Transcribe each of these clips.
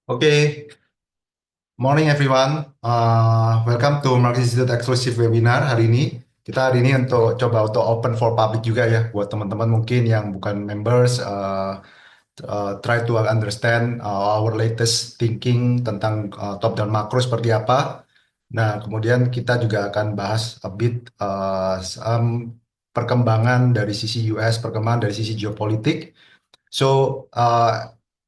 Oke, morning everyone. Welcome to Market Institute Exclusive Webinar hari ini. Kita hari ini coba untuk open for public juga ya, buat teman-teman mungkin yang bukan members, try to understand our latest thinking tentang top down makro seperti apa. Nah, kemudian kita juga akan bahas a bit perkembangan dari sisi US, perkembangan dari sisi geopolitik. So,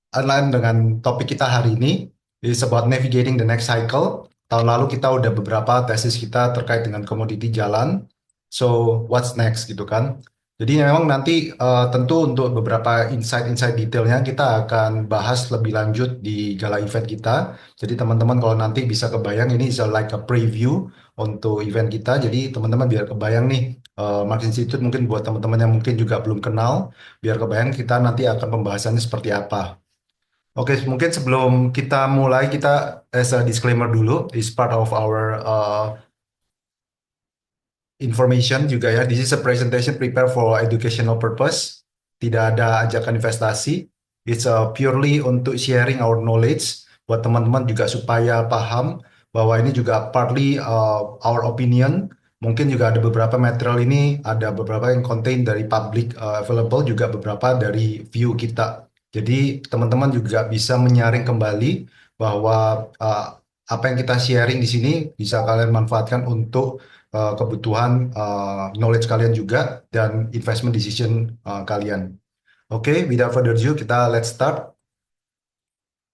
align dengan topik kita hari ini is about navigating the next cycle. Tahun lalu kita udah beberapa tesis kita terkait dengan komoditi jalan. So, what's next gitu kan? Jadi memang nanti tentu untuk beberapa insight-insight detailnya kita akan bahas lebih lanjut di gala event kita. Jadi teman-teman kalau nanti bisa kebayang ini is like a preview untuk event kita. Jadi teman-teman biar kebayang nih Market Institute mungkin buat teman-teman yang mungkin juga belum kenal biar kebayang kita nanti akan pembahasannya seperti apa. Oke, mungkin sebelum kita mulai, kita as a disclaimer dulu, is part of our information juga ya. This is a presentation prepared for educational purpose. Tidak ada ajakan investasi. It's purely untuk sharing our knowledge buat teman-teman juga supaya paham bahwa ini juga partly our opinion. Mungkin juga ada beberapa material ini, ada beberapa yang contain dari public available, juga beberapa dari view kita. Jadi teman-teman juga bisa menyaring kembali bahwa apa yang kita sharing di sini bisa kalian manfaatkan untuk kebutuhan knowledge kalian juga dan investment decision kalian. Oke, without further ado, kita let's start.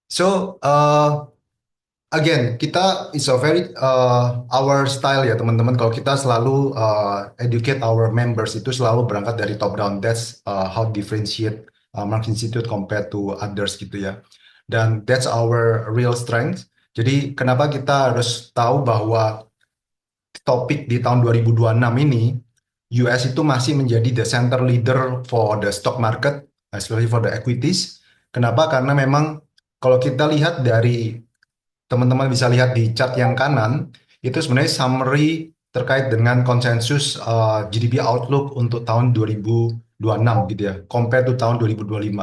So, again, kita is a very our style ya teman-teman. Kalau kita selalu educate our members itu selalu berangkat dari top down. That's how differentiate Mark Institute compared to others gitu ya. Dan that's our real strength. Jadi kenapa kita harus tahu bahwa topik di tahun 2026 ini, US itu masih menjadi the center leader for the stock market, especially for the equities. Kenapa? Karena memang kalau kita lihat dari teman-teman bisa lihat di chart yang kanan, itu sebenarnya summary terkait dengan konsensus GDP outlook untuk tahun 2026 gitu ya, compare to tahun 2025.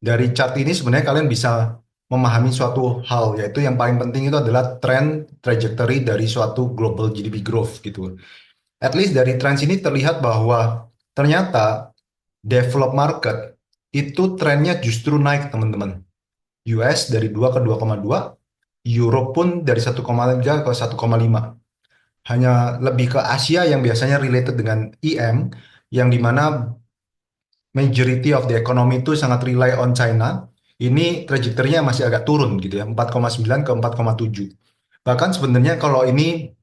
Dari chart ini sebenarnya kalian bisa memahami suatu hal, yaitu yang paling penting itu adalah trend trajectory dari suatu global GDP growth gitu. At least dari trend ini terlihat bahwa ternyata developed market itu trennya justru naik teman-teman. US dari 2 ke 2,2, Europe pun dari 1,3 ke 1,5. Hanya lebih ke Asia yang biasanya related dengan EM, yang dimana majority of the economy itu sangat rely on China. Ini trajektorinya masih agak turun gitu ya, 4,9 ke 4,7. Bahkan sebenarnya kalau ini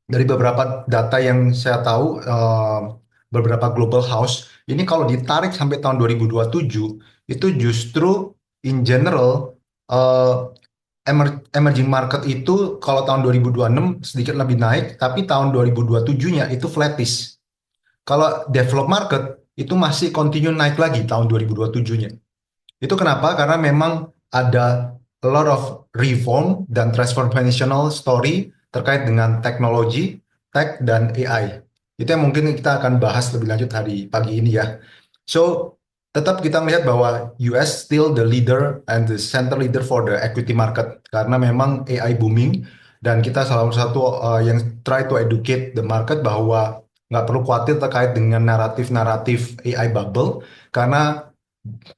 dari beberapa data yang saya tahu, beberapa global house, ini kalau ditarik sampai tahun 2027, itu justru in general, emerging market itu kalau tahun 2026 sedikit lebih naik, tapi tahun 2027-nya itu flattish. Kalau developed market itu masih continue naik lagi tahun 2027-nya. Itu kenapa? Karena memang ada a lot of reform dan transformational story terkait dengan teknologi, tech, dan AI. Itu yang mungkin kita akan bahas lebih lanjut hari pagi ini ya. So, tetap kita melihat bahwa US still the leader and the center leader for the equity market karena memang AI booming dan kita salah satu yang try to educate the market bahwa nggak perlu khawatir terkait dengan naratif-naratif AI bubble karena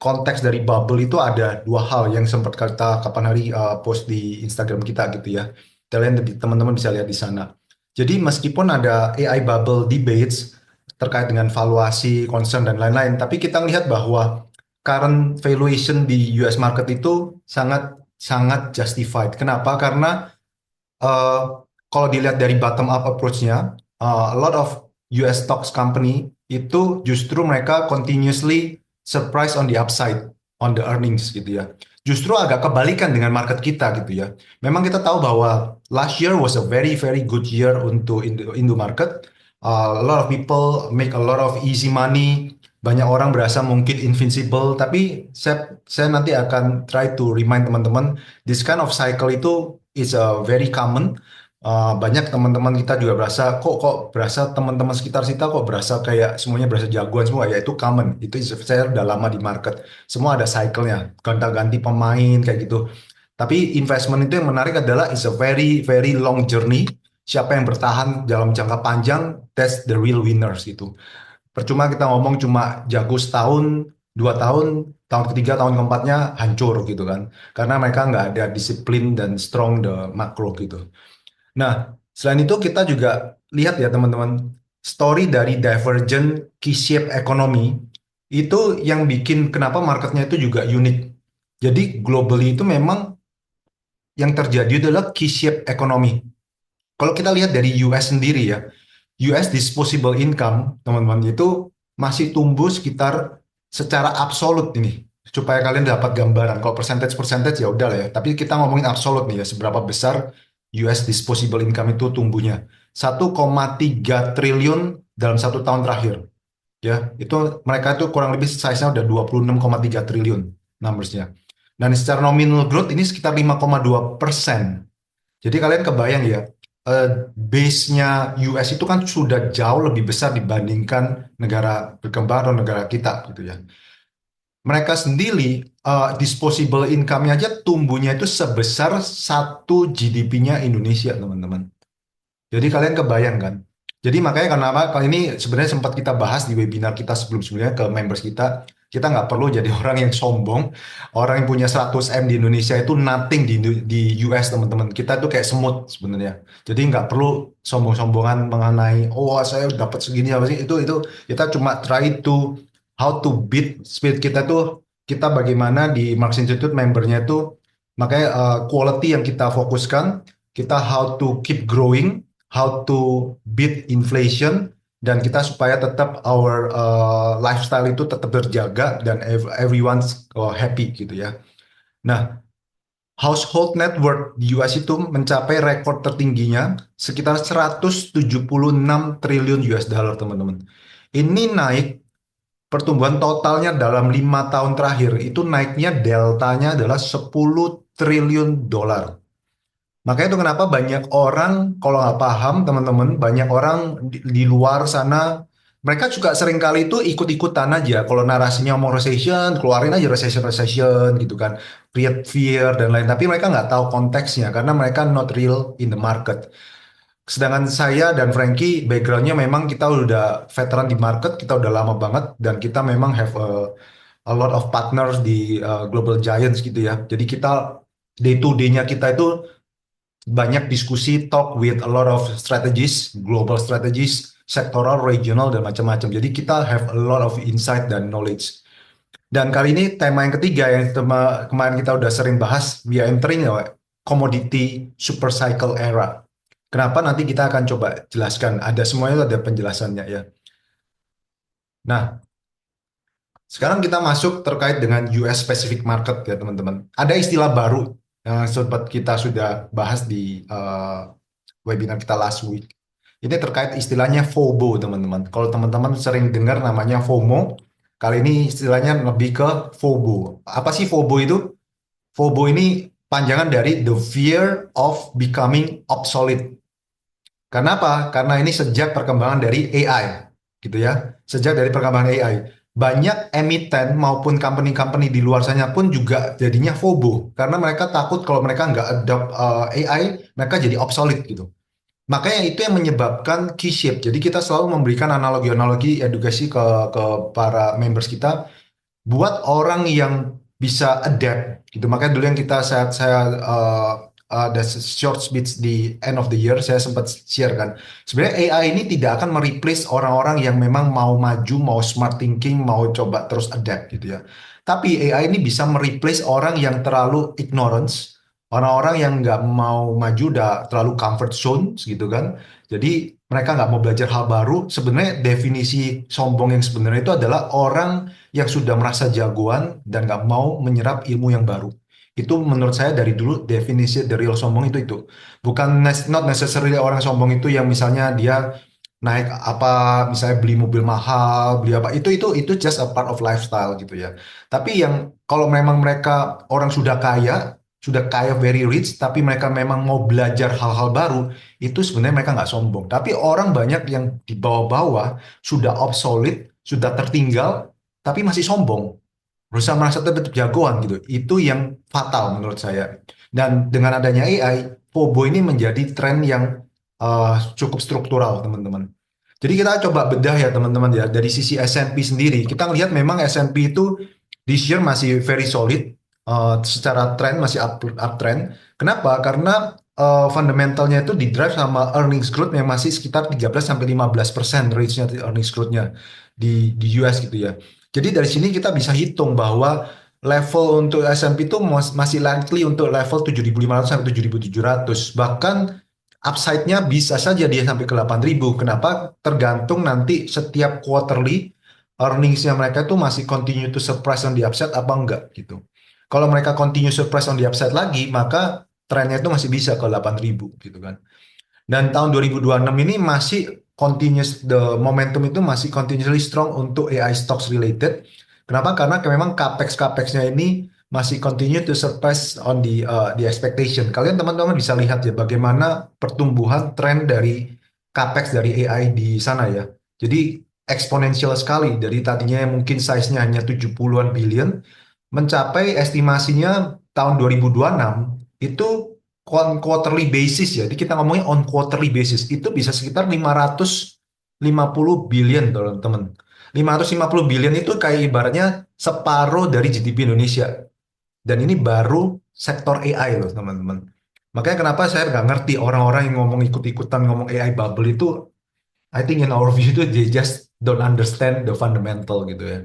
konteks dari bubble itu ada dua hal yang sempat kita kapan hari post di Instagram kita gitu ya. Kalian teman-teman bisa lihat di sana. Jadi meskipun ada AI bubble debates terkait dengan valuasi, concern dan lain-lain, tapi kita melihat bahwa current valuation di US market itu sangat sangat justified. Kenapa? Karena uh, kalau dilihat dari bottom up approach-nya, a lot of US stocks company itu justru mereka continuously surprise on the upside on the earnings gitu ya. Justru agak kebalikan dengan market kita gitu ya. Memang kita tahu bahwa last year was a very very good year untuk Indo market. A lot of people make a lot of easy money. Banyak orang berasa mungkin invincible, tapi saya nanti akan try to remind teman-teman this kind of cycle itu is a very common. Banyak teman-teman kita juga berasa kok berasa teman-teman sekitar kita kok berasa kayak semuanya berasa jagoan semua ya itu common itu saya udah lama di market semua ada cycle-nya gonta-ganti pemain kayak gitu Tapi investment itu yang menarik adalah is a very very long journey. Siapa yang bertahan dalam jangka panjang, that's the real winners itu. Percuma kita ngomong cuma jago setahun, 2 tahun, tahun ketiga, tahun keempatnya hancur gitu kan. Karena mereka nggak ada disiplin dan strong the macro gitu. Nah, selain itu kita juga lihat ya teman-teman, story dari divergent K-shape economy itu yang bikin kenapa marketnya itu juga unik. Jadi globally itu memang yang terjadi adalah K-shape economy. Kalau kita lihat dari US sendiri ya, US disposable income, teman-teman, itu masih tumbuh sekitar secara absolut ini. Supaya kalian dapat gambaran. Kalau percentage-percentage ya udah lah ya. Tapi kita ngomongin absolut nih ya, seberapa besar US disposable income itu tumbuhnya. 1,3 triliun dalam 1 tahun terakhir. Ya, itu mereka itu kurang lebih size-nya udah 26,3 triliun numbersnya. Dan secara nominal growth ini sekitar 5,2%. Jadi kalian kebayang ya, base-nya US itu kan sudah jauh lebih besar dibandingkan negara berkembang atau negara kita gitu ya. Mereka sendiri disposable income-nya aja tumbuhnya itu sebesar 1 GDP-nya Indonesia, teman-teman. Jadi kalian kebayang kan? Jadi makanya kenapa kali ini sebenarnya sempat kita bahas di webinar kita sebelum-sebelumnya ke members kita nggak perlu jadi orang yang sombong, orang yang punya 100 M di Indonesia itu nothing di US teman-teman. Kita tuh kayak semut sebenarnya. Jadi nggak perlu sombong-sombongan mengenai oh saya dapat segini apa sih itu kita cuma try to how to beat speed kita tuh kita bagaimana di Marks Institute membernya itu makanya quality yang kita fokuskan kita how to keep growing how to beat inflation dan kita supaya tetap our lifestyle itu tetap terjaga dan everyone's happy gitu ya. Nah, household net worth di US itu mencapai rekor tertingginya sekitar 176 triliun US dollar teman-teman. Ini naik pertumbuhan totalnya dalam 5 tahun terakhir itu naiknya deltanya adalah 10 triliun dolar. Makanya itu kenapa banyak orang, kalau nggak paham teman-teman, banyak orang di luar sana, mereka juga sering kali itu ikut-ikutan aja. Kalau narasinya mau recession, keluarin aja recession-recession gitu kan. Create fear dan lain. Tapi mereka nggak tahu konteksnya karena mereka not real in the market. Sedangkan saya dan Frankie, backgroundnya memang kita udah veteran di market, kita udah lama banget, dan kita memang have a lot of partners di global giants gitu ya. Jadi kita day to day-nya kita itu banyak diskusi, talk with a lot of strategies, global strategies, sektoral, regional, dan macam-macam. Jadi kita have a lot of insight dan knowledge. Dan kali ini tema yang ketiga yang kemarin kita udah sering bahas, we are entering a commodity super cycle era. Kenapa nanti kita akan coba jelaskan, ada semuanya ada penjelasannya ya. Nah, sekarang kita masuk terkait dengan US specific market ya teman-teman. Ada istilah baru yang sempat kita sudah bahas di webinar kita last week. Ini terkait istilahnya FOBO teman-teman. Kalau teman-teman sering dengar namanya FOMO, kali ini istilahnya lebih ke FOBO. Apa sih FOBO itu? FOBO ini panjangan dari the fear of becoming obsolete. Karena apa? Karena ini sejak perkembangan dari AI, gitu ya. Sejak dari perkembangan AI, banyak emiten maupun company-company di luar sana pun juga jadinya FOBO karena mereka takut kalau mereka nggak adopt AI, mereka jadi obsolete gitu. Makanya itu yang menyebabkan K-shape. Jadi kita selalu memberikan analogi-analogi edukasi ke para members kita buat orang yang bisa adapt gitu. Makanya dulu yang saya ada short speech di end of the year saya sempat share kan. Sebenarnya AI ini tidak akan mereplace orang-orang yang memang mau maju, mau smart thinking, mau coba terus adapt gitu ya. Tapi AI ini bisa mereplace orang yang terlalu ignorance, orang-orang yang nggak mau maju udah terlalu comfort zone gitu kan. Jadi mereka nggak mau belajar hal baru. Sebenarnya definisi sombong yang sebenarnya itu adalah orang yang sudah merasa jagoan dan nggak mau menyerap ilmu yang baru. Itu menurut saya dari dulu definisi the real sombong itu. Bukan not necessarily orang sombong itu yang misalnya dia naik apa misalnya beli mobil mahal, beli apa itu just a part of lifestyle gitu ya. Tapi yang kalau memang mereka orang sudah kaya very rich tapi mereka memang mau belajar hal-hal baru, itu sebenarnya mereka nggak sombong. Tapi orang banyak yang di bawah-bawah sudah obsolete, sudah tertinggal tapi masih sombong, berusaha merasa tetap jagoan gitu. Itu yang fatal menurut saya. Dan dengan adanya AI, FOBO ini menjadi tren yang cukup struktural, teman-teman. Jadi kita coba bedah ya teman-teman ya dari sisi S&P sendiri. Kita lihat memang S&P itu this year masih very solid, secara tren masih uptrend. Kenapa? Karena fundamentalnya itu di drive sama earnings growth yang masih sekitar 13 sampai 15% range-nya earnings growth-nya di US gitu ya. Jadi dari sini kita bisa hitung bahwa level untuk S&P itu masih likely untuk level 7.500 sampai 7.700. Bahkan upside-nya bisa saja dia sampai ke 8.000. Kenapa? Tergantung nanti setiap quarterly earnings-nya mereka itu masih continue to surprise on the upside apa enggak gitu. Kalau mereka continue surprise on the upside lagi, maka trennya itu masih bisa ke 8.000 gitu kan. Dan tahun 2026 ini masih continuous, the momentum itu masih continuously strong untuk AI stocks related. Kenapa? Karena memang capex-capexnya ini masih continue to surpass on the expectation. Kalian teman-teman bisa lihat ya bagaimana pertumbuhan tren dari capex dari AI di sana ya. Jadi eksponensial sekali dari tadinya yang mungkin size-nya hanya 70-an billion mencapai estimasinya tahun 2026 itu on quarterly basis ya. Jadi kita ngomongin on quarterly basis itu bisa sekitar 550 billion teman-teman. 550 billion itu kayak ibaratnya separuh dari GDP Indonesia. Dan ini baru sektor AI loh teman-teman. Makanya kenapa saya nggak ngerti orang-orang yang ngomong ikut-ikutan ngomong AI bubble itu, I think in our view itu they just don't understand the fundamental gitu ya.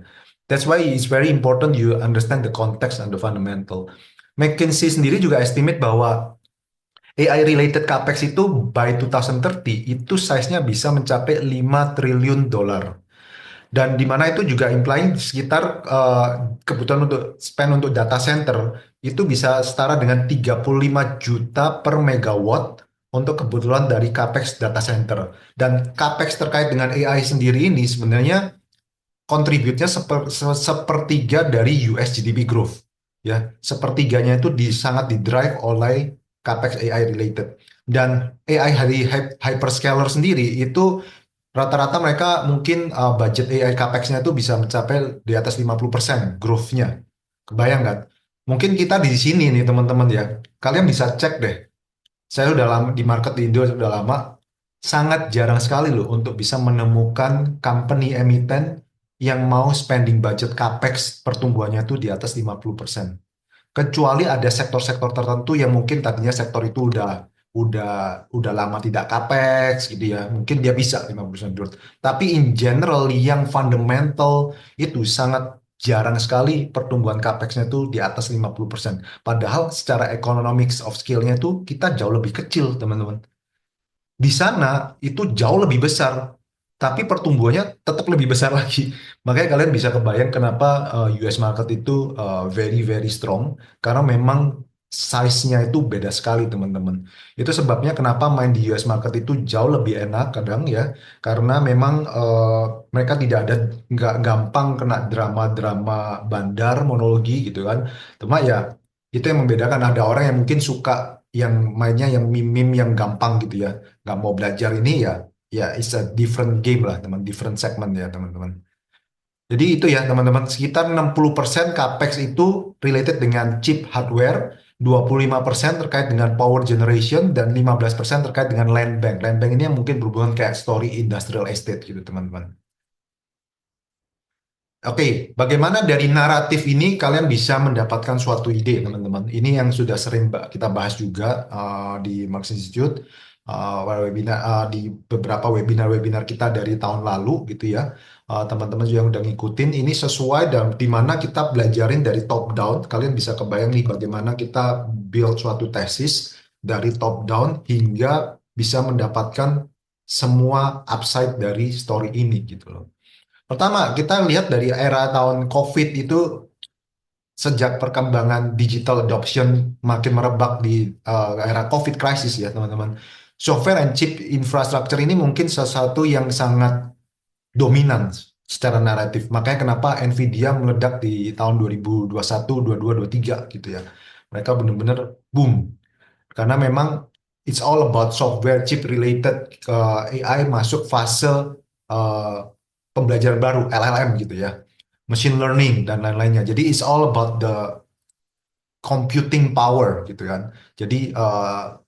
That's why it's very important you understand the context and the fundamental. McKinsey sendiri juga estimate bahwa AI related capex itu by 2030 itu size-nya bisa mencapai 5 triliun dolar. Dan di mana itu juga implying sekitar kebutuhan untuk spend untuk data center itu bisa setara dengan 35 juta per megawatt untuk kebutuhan dari capex data center. Dan capex terkait dengan AI sendiri ini sebenarnya kontributnya sepertiga dari US GDP growth. Ya, sepertiganya itu sangat didrive oleh capex AI related. Dan AI dari hyperscaler sendiri itu rata-rata mereka mungkin budget AI capex-nya itu bisa mencapai di atas 50% growth-nya. Kebayang nggak? Mungkin kita di sini nih teman-teman ya, kalian bisa cek deh. Saya udah lama di market di Indo sudah lama, sangat jarang sekali loh untuk bisa menemukan company emiten yang mau spending budget capex pertumbuhannya itu di atas 50%. Kecuali ada sektor-sektor tertentu yang mungkin tadinya sektor itu udah udah lama tidak capex gitu ya. Mungkin dia bisa 50% growth. Tapi in general yang fundamental itu sangat jarang sekali pertumbuhan capexnya itu di atas 50%. Padahal secara economics of scale-nya itu kita jauh lebih kecil, teman-teman. Di sana itu jauh lebih besar, tapi pertumbuhannya tetap lebih besar lagi. Makanya kalian bisa kebayang kenapa US market itu very very strong, karena memang size-nya itu beda sekali teman-teman. Itu sebabnya kenapa main di US market itu jauh lebih enak kadang ya, karena memang mereka tidak ada, nggak gampang kena drama-drama bandar monologi gitu kan. Cuma ya itu yang membedakan, ada orang yang mungkin suka yang mainnya yang meme-meme yang gampang gitu ya, nggak mau belajar ini ya, ya it's a different game lah teman, different segment ya teman-teman. Jadi itu ya teman-teman, sekitar 60% capex itu related dengan chip hardware, 25% terkait dengan power generation, dan 15% terkait dengan land bank. Land bank ini yang mungkin berhubungan kayak story industrial estate gitu teman-teman. Oke, bagaimana dari naratif ini kalian bisa mendapatkan suatu ide, teman-teman? Ini yang sudah sering kita bahas juga di Marx Institute, webinar, di beberapa webinar-webinar kita dari tahun lalu, gitu ya. Teman-teman juga yang udah ngikutin, ini sesuai dan di mana kita belajarin dari top down. Kalian bisa kebayang nih bagaimana kita build suatu tesis dari top down hingga bisa mendapatkan semua upside dari story ini, gitu loh. Pertama, kita lihat dari era tahun COVID itu, sejak perkembangan digital adoption makin merebak di era COVID crisis ya teman-teman. Software and chip infrastructure ini mungkin sesuatu yang sangat dominan secara naratif. Makanya kenapa Nvidia meledak di tahun 2021, 22, 23 gitu ya. Mereka benar-benar boom. Karena memang it's all about software chip related, AI masuk fase uh, pembelajaran baru LLM gitu ya, machine learning dan lain-lainnya. Jadi it's all about the computing power gitu kan. Jadi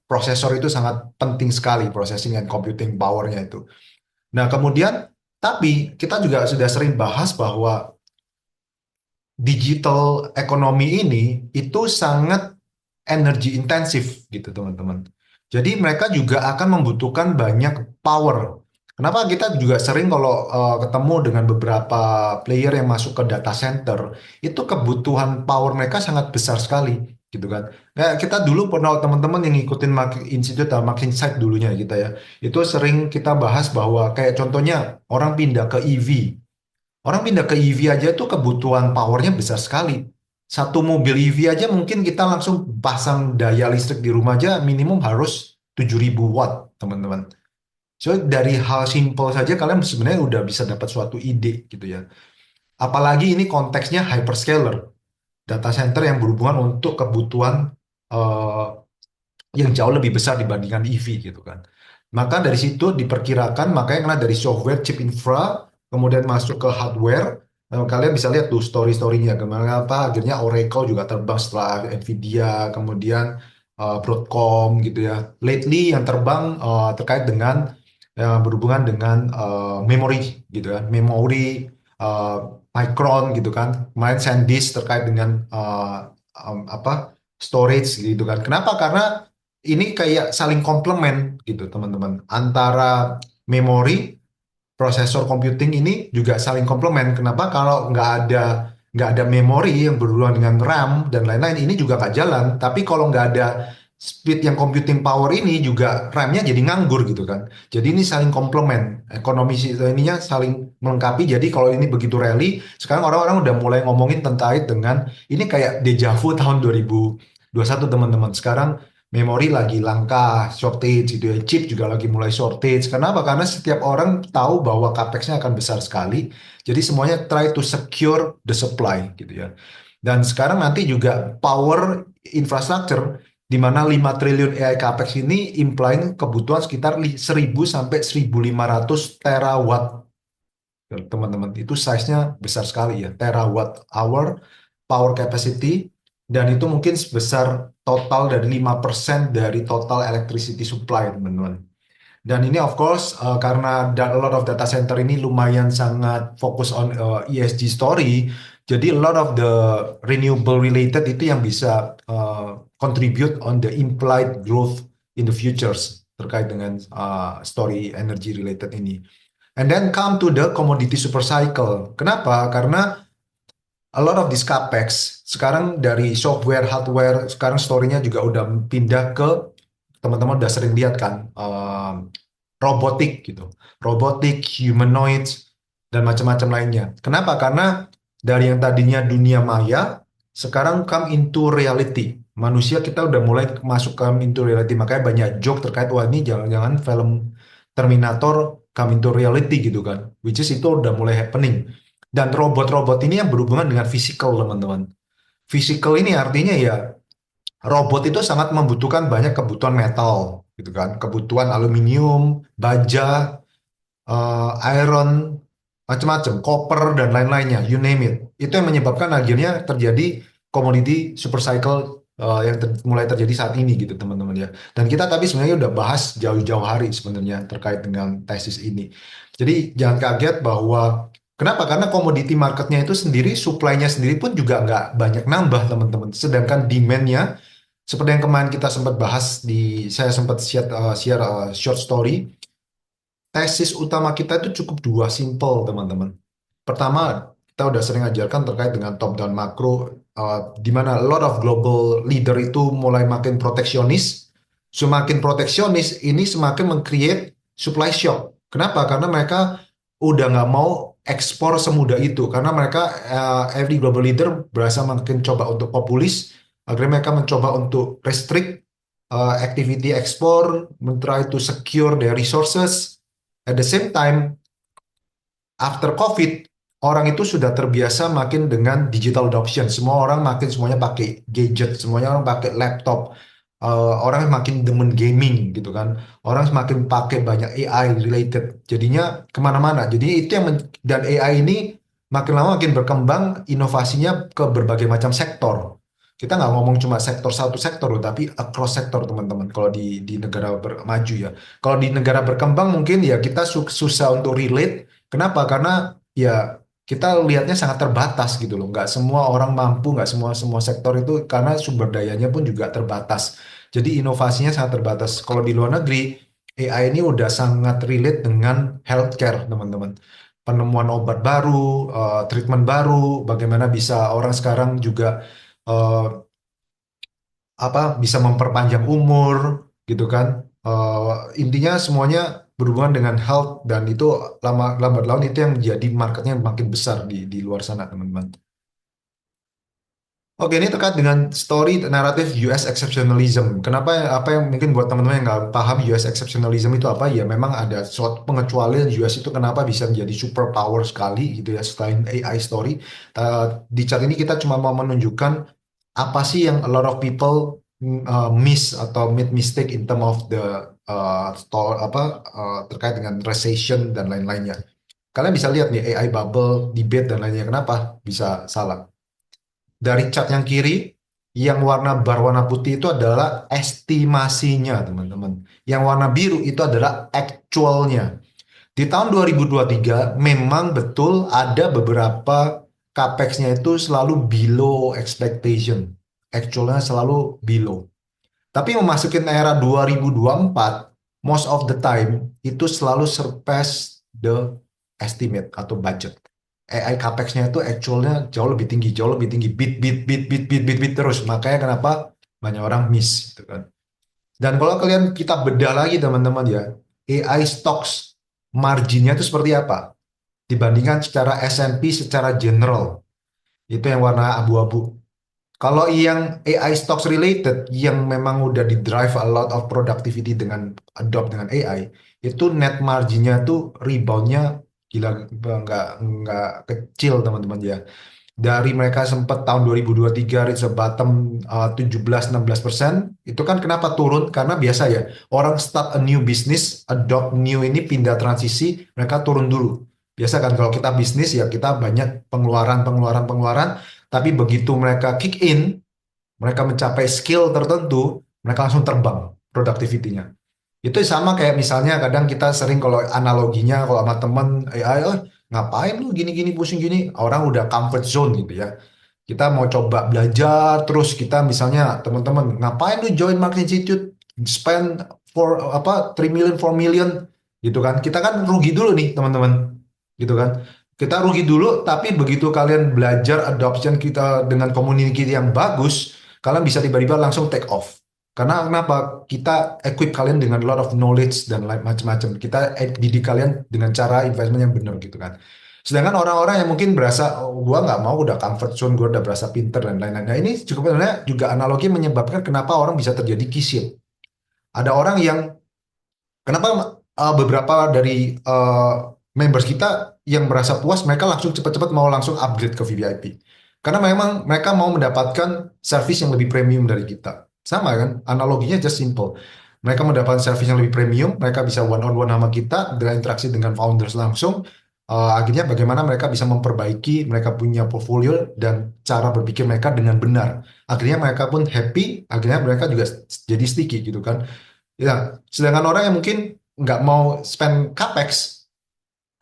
prosesor itu sangat penting sekali processing and computing powernya itu. Nah, kemudian tapi kita juga sudah sering bahas bahwa digital ekonomi ini itu sangat energi intensif gitu teman-teman. Jadi mereka juga akan membutuhkan banyak power. Kenapa kita juga sering kalau ketemu dengan beberapa player yang masuk ke data center, itu kebutuhan power mereka sangat besar sekali gitu kan. Kayak kita dulu pernah teman-teman yang ngikutin Institute atau Insight dulunya kita ya, itu sering kita bahas bahwa kayak contohnya orang pindah ke EV. Orang pindah ke EV aja tuh kebutuhan powernya besar sekali. Satu mobil EV aja mungkin kita langsung pasang daya listrik di rumah aja minimum harus 7.000 watt, teman-teman. So, dari hal simple saja kalian sebenarnya udah bisa dapat suatu ide gitu ya. Apalagi ini konteksnya hyperscaler, data center yang berhubungan untuk kebutuhan eh, yang jauh lebih besar dibandingkan EV gitu kan. Maka dari situ diperkirakan, makanya karena dari software, chip infra, kemudian masuk ke hardware, kalian bisa lihat tuh story-storynya, kemana apa, akhirnya Oracle juga terbang setelah Nvidia, kemudian Broadcom gitu ya. Lately yang terbang terkait dengan yang berhubungan dengan memory gitu kan, memori eh, Micron gitu kan, kemarin SanDisk terkait dengan apa storage gitu kan. Kenapa? Karena ini kayak saling komplement gitu teman-teman antara memori prosesor computing ini juga saling komplement. Kenapa? Kalau nggak ada memori yang berhubungan dengan RAM dan lain-lain ini juga nggak jalan. Tapi kalau nggak ada speed yang computing power ini juga RAM-nya jadi nganggur gitu kan. Jadi ini saling komplement. Ekonomi ininya saling melengkapi. Jadi kalau ini begitu rally, sekarang orang-orang udah mulai ngomongin terkait dengan ini kayak deja vu tahun 2021 teman-teman. Sekarang memori lagi langka, shortage gitu ya. Chip juga lagi mulai shortage. Kenapa? Karena setiap orang tahu bahwa capex-nya akan besar sekali. Jadi semuanya try to secure the supply gitu ya. Dan sekarang nanti juga power infrastructure di mana 5 triliun AI capex ini implying kebutuhan sekitar 1.000 sampai 1.500 terawatt. Teman-teman, itu size-nya besar sekali ya, terawatt hour power capacity, dan itu mungkin sebesar total dari 5% dari total electricity supply, teman-teman. Dan ini of course karena a lot of data center ini lumayan sangat fokus on ESG story, jadi a lot of the renewable related itu yang bisa contribute on the implied growth in the futures terkait dengan story energy related ini. And then come to the commodity super cycle. Kenapa? Karena a lot of this capex sekarang dari software, hardware, sekarang story-nya juga udah pindah ke teman-teman udah sering lihat kan robotik gitu, robotik, humanoids dan macam-macam lainnya. Kenapa? Karena dari yang tadinya dunia maya sekarang come into reality. Manusia kita udah mulai masuk come into reality. Makanya banyak joke terkait wah ini jangan-jangan film Terminator come into reality gitu kan. Which is itu udah mulai happening. Dan robot-robot ini yang berhubungan dengan physical teman-teman. Physical ini artinya ya robot itu sangat membutuhkan banyak kebutuhan metal gitu kan. Kebutuhan aluminium, baja, iron, macam-macam, copper dan lain-lainnya, you name it. Itu yang menyebabkan akhirnya terjadi commodity super cycle yang mulai terjadi saat ini gitu teman-teman ya. Dan kita tapi sebenarnya udah bahas jauh-jauh hari sebenarnya terkait dengan tesis ini. Jadi jangan kaget bahwa kenapa? Karena komoditi marketnya itu sendiri, supply-nya sendiri pun juga nggak banyak nambah teman-teman. Sedangkan demand-nya seperti yang kemarin kita sempat bahas saya sempat share short story. Tesis utama kita itu cukup dua simple, teman-teman. Pertama, kita udah sering ajarkan terkait dengan top down makro, di mana a lot of global leader itu mulai makin proteksionis. Semakin proteksionis, ini semakin meng-create supply shock. Kenapa? Karena mereka udah nggak mau ekspor semudah itu. Karena mereka, every global leader berasa makin coba untuk populis, akhirnya mereka mencoba untuk restrict activity ekspor, men-try to secure their resources. At the same time, after COVID, orang itu sudah terbiasa makin dengan digital adoption. Semua orang makin semuanya pakai gadget, semuanya orang pakai laptop. Orang makin demen gaming gitu kan. Orang semakin pakai banyak AI related. Jadinya kemana-mana. Jadi itu yang dan AI ini makin lama makin berkembang inovasinya ke berbagai macam sektor. Kita nggak ngomong cuma sektor satu sektor loh, tapi across sektor teman-teman. Kalau di negara maju ya. Kalau di negara berkembang mungkin ya kita susah untuk relate. Kenapa? Karena ya kita lihatnya sangat terbatas gitu loh. Nggak semua orang mampu, nggak semua semua sektor itu karena sumber dayanya pun juga terbatas. Jadi inovasinya sangat terbatas. Kalau di luar negeri, AI ini udah sangat relate dengan healthcare teman-teman. Penemuan obat baru, treatment baru, bagaimana bisa orang sekarang juga eh, bisa memperpanjang umur gitu kan. Intinya semuanya berhubungan dengan health dan itu lama lambat laun itu yang menjadi marketnya makin besar di luar sana teman-teman. Oke, ini terkait dengan story naratif US exceptionalism. Kenapa apa yang mungkin buat teman-teman yang nggak paham US exceptionalism itu apa? Ya memang ada suatu pengecualian US itu kenapa bisa menjadi superpower sekali gitu ya selain AI story. Di chart ini kita cuma mau menunjukkan apa sih yang a lot of people miss atau make mistake in term of the terkait dengan recession dan lain-lainnya. Kalian bisa lihat nih AI bubble, debate dan lainnya kenapa bisa salah. Dari cat yang kiri, yang warna berwarna putih itu adalah estimasinya, teman-teman. Yang warna biru itu adalah actualnya. Di tahun 2023 memang betul ada beberapa capex-nya itu selalu below expectation. Actualnya selalu below. Tapi memasukin era 2024, most of the time itu selalu surpass the estimate atau budget. AI capex-nya itu actualnya jauh lebih tinggi, beat terus. Makanya kenapa banyak orang miss, gitu kan. Dan kalau kalian kita bedah lagi teman-teman ya, AI stocks marginnya itu seperti apa? Dibandingkan secara S&P secara general, itu yang warna abu-abu. Kalau yang AI stocks related yang memang udah di drive a lot of productivity dengan adopt dengan AI, itu net marginnya tuh reboundnya gila nggak kecil teman-teman ya. Dari mereka sempat tahun 2023 reach a bottom 17-16%, itu kan kenapa turun? Karena biasa ya, orang start a new business, adopt new ini pindah transisi, mereka turun dulu. Biasa kan kalau kita bisnis ya kita banyak pengeluaran, tapi begitu mereka kick in, mereka mencapai skill tertentu, mereka langsung terbang productivity-nya. Itu sama kayak misalnya kadang kita sering kalau analoginya kalau sama temen AI, oh, ngapain lu gini-gini pusing gini, orang udah comfort zone gitu ya. Kita mau coba belajar terus kita misalnya teman-teman ngapain lu join Market Institute spend for 3 million 4 million gitu kan. Kita kan rugi dulu nih teman-teman. Gitu kan. Kita rugi dulu tapi begitu kalian belajar adoption kita dengan community yang bagus, kalian bisa tiba-tiba langsung take off. Karena kenapa? Kita equip kalian dengan a lot of knowledge dan macam-macam. Kita didik kalian dengan cara investment yang benar gitu kan. Sedangkan orang-orang yang mungkin berasa, oh, gua nggak mau udah comfort zone, gua udah berasa pinter dan lain-lain. Nah ini cukup sebenarnya juga analogi menyebabkan kenapa orang bisa terjadi kisil. Ada orang yang, kenapa beberapa dari members kita yang merasa puas, mereka langsung cepat-cepat mau langsung upgrade ke VVIP. Karena memang mereka mau mendapatkan service yang lebih premium dari kita. Sama kan, analoginya just simple. Mereka mendapatkan service yang lebih premium, mereka bisa one on one sama kita, dengan interaksi dengan founders langsung. Akhirnya bagaimana mereka bisa memperbaiki mereka punya portfolio dan cara berpikir mereka dengan benar. Akhirnya mereka pun happy, akhirnya mereka juga jadi sticky gitu kan. Ya, sedangkan orang yang mungkin nggak mau spend capex,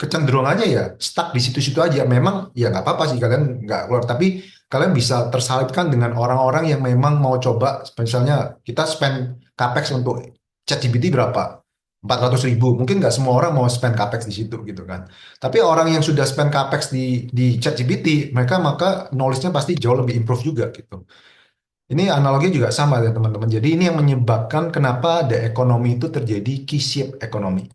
kecenderungannya ya stuck di situ-situ aja. Memang ya nggak apa-apa sih kalian nggak keluar, tapi kalian bisa tersalipkan dengan orang-orang yang memang mau coba. Misalnya kita spend capex untuk ChatGPT berapa? 400.000. Mungkin nggak semua orang mau spend capex di situ gitu kan. Tapi orang yang sudah spend capex di ChatGPT, mereka maka knowledge-nya pasti jauh lebih improve juga gitu. Ini analogi juga sama ya teman-teman. Jadi ini yang menyebabkan kenapa the ekonomi itu terjadi K-shape ekonomi.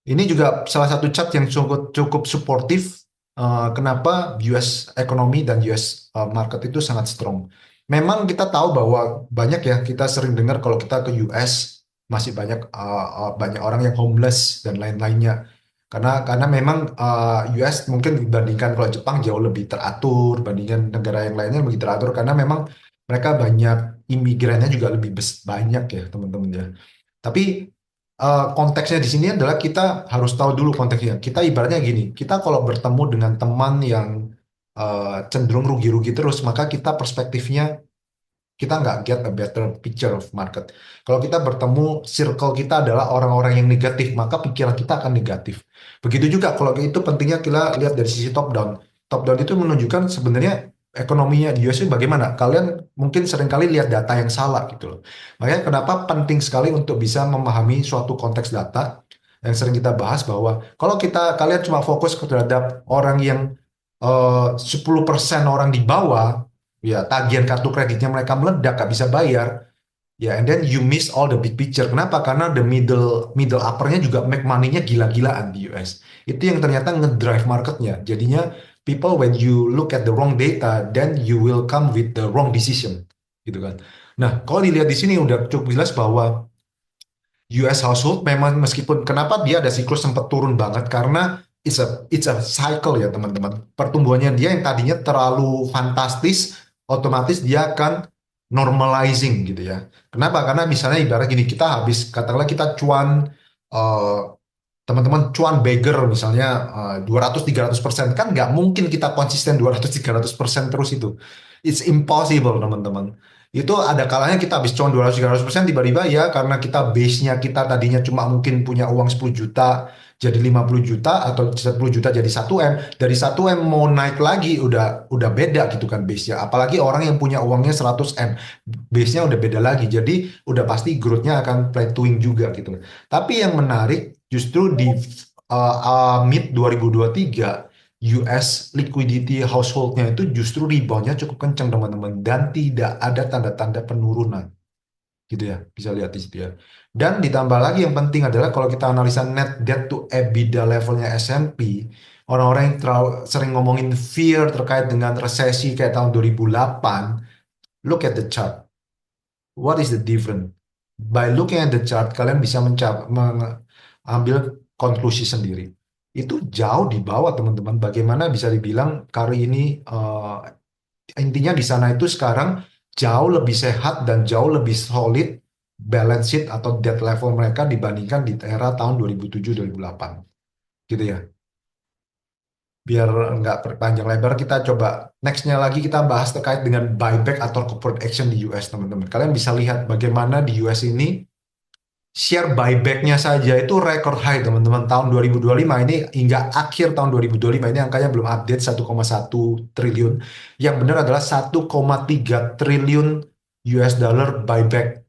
Ini juga salah satu chart yang cukup cukup suportif kenapa US ekonomi dan US market itu sangat strong. Memang kita tahu bahwa banyak ya kita sering dengar kalau kita ke US masih banyak orang yang homeless dan lain-lainnya. Karena memang US mungkin dibandingkan kalau Jepang jauh lebih teratur, bandingkan negara yang lainnya lebih teratur karena memang mereka banyak imigrannya juga lebih banyak ya teman-teman ya. Tapi konteksnya di sini adalah kita harus tahu dulu konteksnya. Kita ibaratnya gini, kita kalau bertemu dengan teman yang cenderung rugi-rugi terus, maka kita perspektifnya kita nggak get a better picture of market. Kalau kita bertemu circle kita adalah orang-orang yang negatif, maka pikiran kita akan negatif. Begitu juga kalau itu pentingnya kita lihat dari sisi top down. Top down itu menunjukkan sebenarnya ekonominya di US itu bagaimana. Kalian mungkin seringkali lihat data yang salah gitu loh. Makanya kenapa penting sekali untuk bisa memahami suatu konteks data yang sering kita bahas bahwa kalau kalian cuma fokus terhadap orang yang 10% orang di bawah, ya tagihan kartu kreditnya mereka meledak, gak bisa bayar, ya and then you miss all the big picture. Kenapa? Karena the middle middle uppernya juga make money-nya gila-gilaan di US. Itu yang ternyata ngedrive marketnya. Jadinya people when you look at the wrong data, then you will come with the wrong decision, gitu kan. Nah, kalau dilihat di sini udah cukup jelas bahwa US household memang meskipun kenapa dia ada siklus sempat turun banget karena it's a cycle ya teman-teman. Pertumbuhannya dia yang tadinya terlalu fantastis, otomatis dia akan normalizing gitu ya. Kenapa? Karena misalnya ibarat gini, kita habis katakanlah kita cuan eh, teman-teman cuan beggar misalnya 200-300% kan nggak mungkin kita konsisten 200-300% terus itu. It's impossible teman-teman. Itu ada kalanya kita habis cuan 200-300% tiba-tiba ya karena kita base-nya kita tadinya cuma mungkin punya uang 10 juta jadi 50 juta atau 10 juta jadi 1 M. Dari 1 M mau naik lagi udah beda gitu kan base-nya. Apalagi orang yang punya uangnya 100 M. Base-nya udah beda lagi. Jadi udah pasti growth-nya akan plateauing juga gitu. Tapi yang menarik justru di mid 2023 US liquidity household-nya itu justru rebound-nya cukup kencang teman-teman dan tidak ada tanda-tanda penurunan gitu ya, bisa lihat di situ ya. Dan ditambah lagi yang penting adalah kalau kita analisa net debt to EBITDA levelnya S&P, orang-orang yang terlalu sering ngomongin fear terkait dengan resesi kayak tahun 2008, look at the chart. What is the difference? By looking at the chart, kalian bisa mengambil konklusi sendiri. Itu jauh di bawah teman-teman. Bagaimana bisa dibilang kali ini intinya di sana itu sekarang jauh lebih sehat dan jauh lebih solid balance sheet atau debt level mereka dibandingkan di era tahun 2007-2008. Gitu ya. Biar nggak berpanjang lebar, kita coba nextnya lagi kita bahas terkait dengan buyback atau corporate action di US, teman-teman. Kalian bisa lihat bagaimana di US ini share buyback-nya saja itu record high, teman-teman. Tahun 2025 ini hingga akhir tahun 2025 ini angkanya belum update 1,1 triliun. Yang benar adalah 1,3 triliun US dollar buyback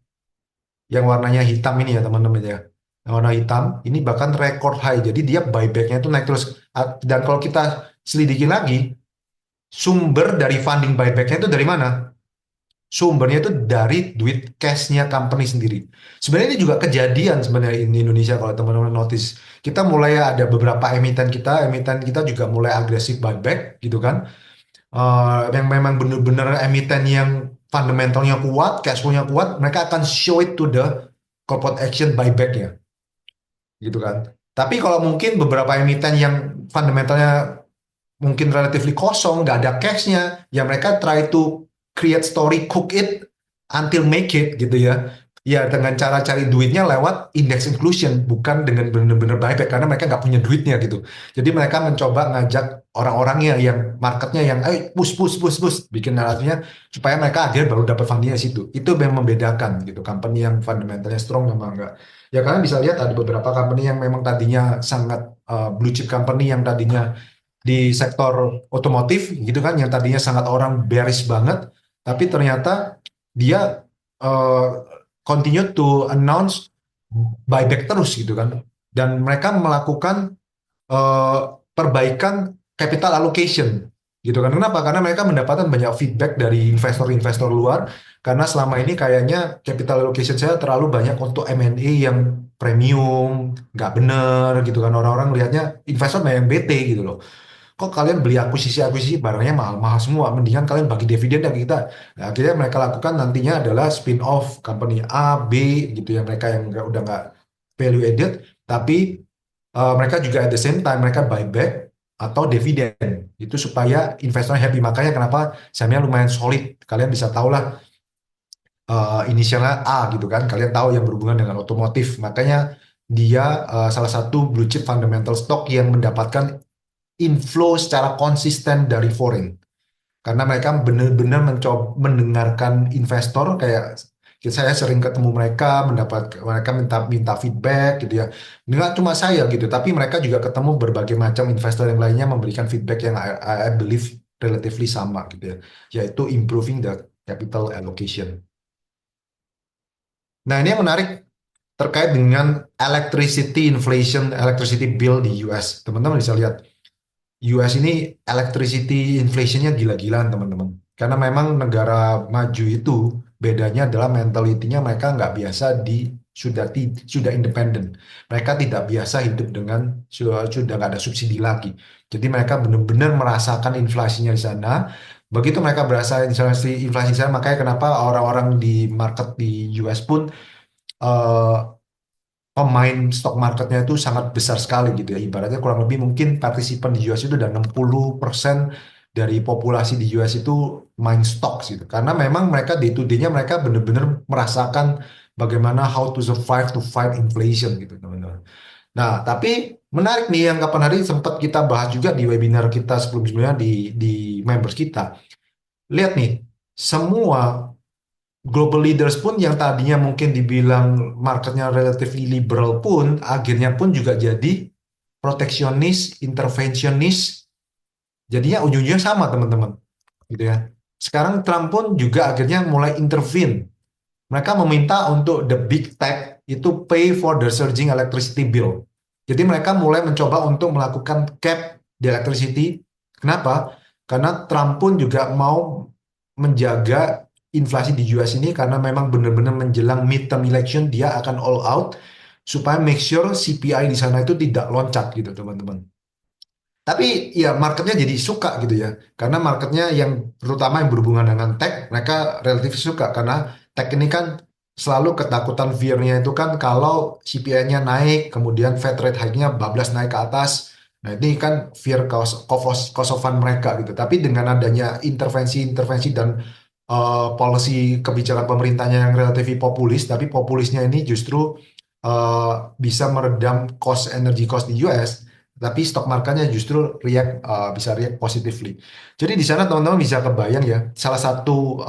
yang warnanya hitam ini ya teman-teman ya. Yang warna hitam ini bahkan record high. Jadi dia buyback-nya itu naik terus. Dan kalau kita selidiki lagi, sumber dari funding buyback-nya itu dari mana? Sumbernya itu dari duit cashnya company sendiri. Sebenarnya ini juga kejadian sebenarnya di Indonesia kalau teman-teman notice. Kita mulai ada beberapa emiten kita juga mulai agresif buyback gitu kan. Yang memang benar-benar emiten yang fundamentalnya kuat, cash flow-nya kuat, mereka akan show it to the corporate action buyback-nya gitu kan. Tapi kalau mungkin beberapa emiten yang fundamentalnya mungkin relatively kosong, nggak ada cash-nya, ya mereka try to create story, cook it until make it gitu ya. Ya dengan cara cari duitnya lewat index inclusion, bukan dengan benar-benar buyback karena mereka nggak punya duitnya gitu. Jadi mereka mencoba ngajak orang-orangnya yang marketnya yang, ayo push push push push, bikin narasinya supaya mereka akhirnya baru dapat fundingnya di situ. Itu yang membedakan gitu, company yang fundamentalnya strong memang enggak. Ya kalian bisa lihat ada beberapa company yang memang tadinya sangat blue chip company yang tadinya di sektor otomotif gitu kan yang tadinya sangat orang bearish banget tapi ternyata dia uh, continue to announce buyback terus gitu kan dan mereka melakukan perbaikan capital allocation gitu kan. Kenapa? Karena mereka mendapatkan banyak feedback dari investor-investor luar karena selama ini kayaknya capital allocation saya terlalu banyak untuk M&A yang premium, nggak bener gitu kan. Orang-orang lihatnya investor banyak yang bete gitu loh. Kok kalian beli akuisisi barangnya mahal-mahal semua, mendingan kalian bagi dividen dari kita. Nah, akhirnya mereka lakukan nantinya adalah spin off company A, B gitu ya mereka yang udah nggak value added, tapi mereka juga at the same time mereka buyback atau dividen itu supaya investor happy. Makanya kenapa sahamnya lumayan solid. Kalian bisa tahu lah inisialnya A gitu kan. Kalian tahu yang berhubungan dengan otomotif. Makanya dia salah satu blue chip fundamental stock yang mendapatkan inflow secara konsisten dari foreign. karena mereka benar-benar mencoba mendengarkan investor. Kayak saya sering ketemu mereka, mereka minta minta feedback gitu ya. Nggak cuma saya gitu, tapi mereka juga ketemu berbagai macam investor yang lainnya memberikan feedback yang I believe relatively sama gitu ya, yaitu improving the capital allocation. Nah, ini yang menarik terkait dengan electricity inflation, electricity bill di US. Teman-teman bisa lihat US ini electricity inflation-nya gila-gilaan teman-teman. Karena memang negara maju itu bedanya adalah mentalitinya mereka nggak biasa sudah independen. Mereka tidak biasa hidup dengan sudah nggak ada subsidi lagi. Jadi mereka benar-benar merasakan inflasinya di sana. Begitu mereka berasa inflasi di sana, makanya kenapa orang-orang di market di US pun eh, pemain stock marketnya itu sangat besar sekali gitu ya. Ibaratnya kurang lebih mungkin partisipan di US itu udah 60% dari populasi di US itu main stocks gitu. Karena memang mereka day to day-nya mereka benar-benar merasakan bagaimana how to survive to fight inflation gitu teman-teman. Nah, tapi menarik nih yang kapan hari sempat kita bahas juga di webinar kita sebelum-sebelumnya di members kita. Lihat nih, semua global leaders pun yang tadinya mungkin dibilang marketnya relatively liberal pun akhirnya pun juga jadi proteksionis, intervensionis, jadinya ujung-ujungnya sama teman-teman, gitu ya. Sekarang Trump pun juga akhirnya mulai intervene. Mereka meminta untuk the big tech itu pay for the surging electricity bill. Jadi mereka mulai mencoba untuk melakukan cap di electricity. Kenapa? Karena Trump pun juga mau menjaga inflasi di US ini karena memang benar-benar menjelang midterm election dia akan all out supaya make sure CPI di sana itu tidak loncat gitu teman-teman. Tapi ya marketnya jadi suka gitu ya. Karena marketnya yang terutama yang berhubungan dengan tech, mereka relatif suka. Karena tech ini kan selalu ketakutan fear-nya itu kan kalau CPI-nya naik, kemudian Fed rate hike-nya bablas naik ke atas. Nah ini kan fear cost of fund mereka gitu. Tapi dengan adanya intervensi-intervensi dan policy kebijakan pemerintahnya yang relatif populis, tapi populisnya ini justru bisa meredam energy cost di US, tapi stock marketnya justru bisa react positively. Jadi di sana teman-teman bisa kebayang ya, salah satu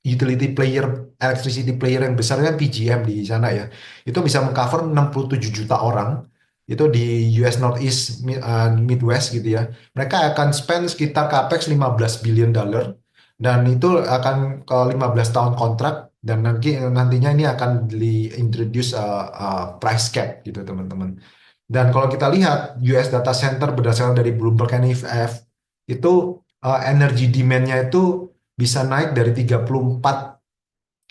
utility player, electricity player yang besar kan PGM di sana ya. Itu bisa mengcover 67 juta orang. Itu di US Northeast Midwest gitu ya. Mereka akan spend sekitar capex 15 billion dollar dan itu akan ke 15 tahun kontrak dan nantinya ini akan diintroduce price cap gitu teman-teman. Dan kalau kita lihat US data center berdasarkan dari Bloomberg NEF itu energy demand-nya itu bisa naik dari 34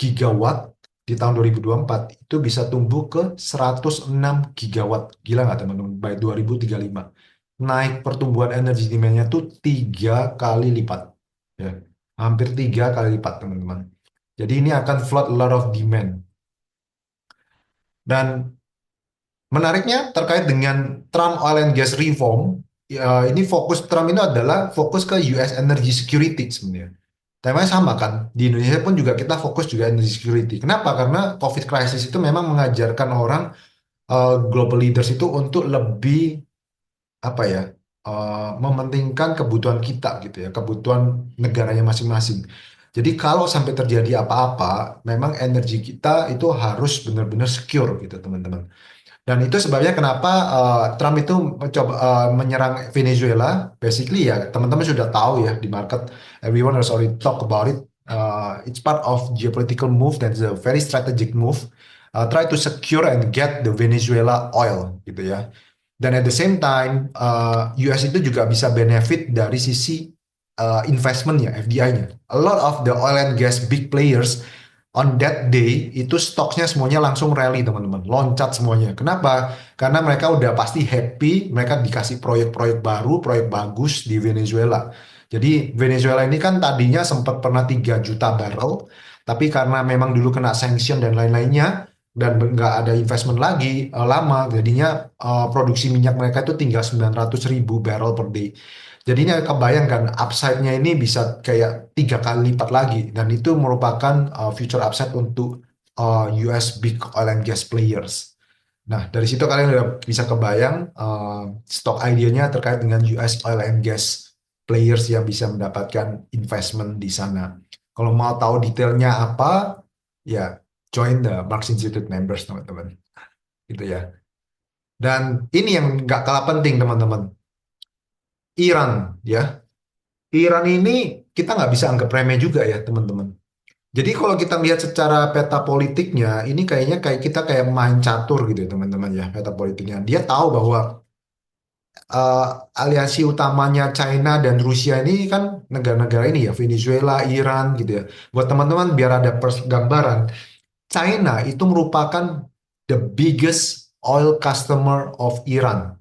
gigawatt di tahun 2024 itu bisa tumbuh ke 106 gigawatt. Gila nggak teman-teman? By 2035. Naik pertumbuhan energy demand-nya tuh 3 kali lipat. Ya, hampir 3 kali lipat teman-teman. Jadi ini akan flood a lot of demand. Dan menariknya terkait dengan Trump Oil and Gas Reform, ya, ini fokus Trump ini adalah fokus ke US Energy Security sebenarnya. Temanya sama kan, di Indonesia pun juga kita fokus juga energy security. Kenapa? Karena COVID crisis itu memang mengajarkan orang global leaders itu untuk lebih apa ya, mementingkan kebutuhan kita gitu ya, kebutuhan negaranya masing-masing. Jadi kalau sampai terjadi apa-apa, memang energi kita itu harus benar-benar secure gitu teman-teman. Dan itu sebabnya kenapa Trump itu mencoba menyerang Venezuela. Basically ya teman-teman sudah tahu ya di market, everyone has already talk about it. It's part of geopolitical move that's a very strategic move. Try to secure and get the Venezuela oil gitu ya. Dan at the same time, US itu juga bisa benefit dari sisi investmentnya, FDI-nya. A lot of the oil and gas big players on that day itu stoknya semuanya langsung rally teman-teman, loncat semuanya. Kenapa? Karena mereka udah pasti happy, mereka dikasih proyek-proyek baru, proyek bagus di Venezuela. Jadi Venezuela ini kan tadinya sempat pernah 3 juta barrel, tapi karena memang dulu kena sanction dan lain-lainnya, dan nggak ada investment lagi lama, jadinya produksi minyak mereka itu tinggal 900 ribu barrel per day. Jadi ini kebayangkan upside-nya ini bisa kayak 3 kali lipat lagi dan itu merupakan future upside untuk US big oil and gas players. Nah, dari situ kalian udah bisa kebayang stock idenya terkait dengan US oil and gas. players yang bisa mendapatkan investment di sana. Kalau mau tahu detailnya apa, ya join the Marks Institute members teman-teman. Gitu ya. Dan ini yang nggak kalah penting teman-teman. Iran ya. Iran ini kita nggak bisa anggap remeh juga ya teman-teman. Jadi kalau kita lihat secara peta politiknya, ini kayaknya kayak kita kayak main catur gitu ya teman-teman ya peta politiknya. Dia tahu bahwa eh, aliansi utamanya China dan Rusia ini kan negara-negara ini ya, Venezuela, Iran gitu ya. Buat teman-teman biar ada gambaran, China itu merupakan the biggest oil customer of Iran.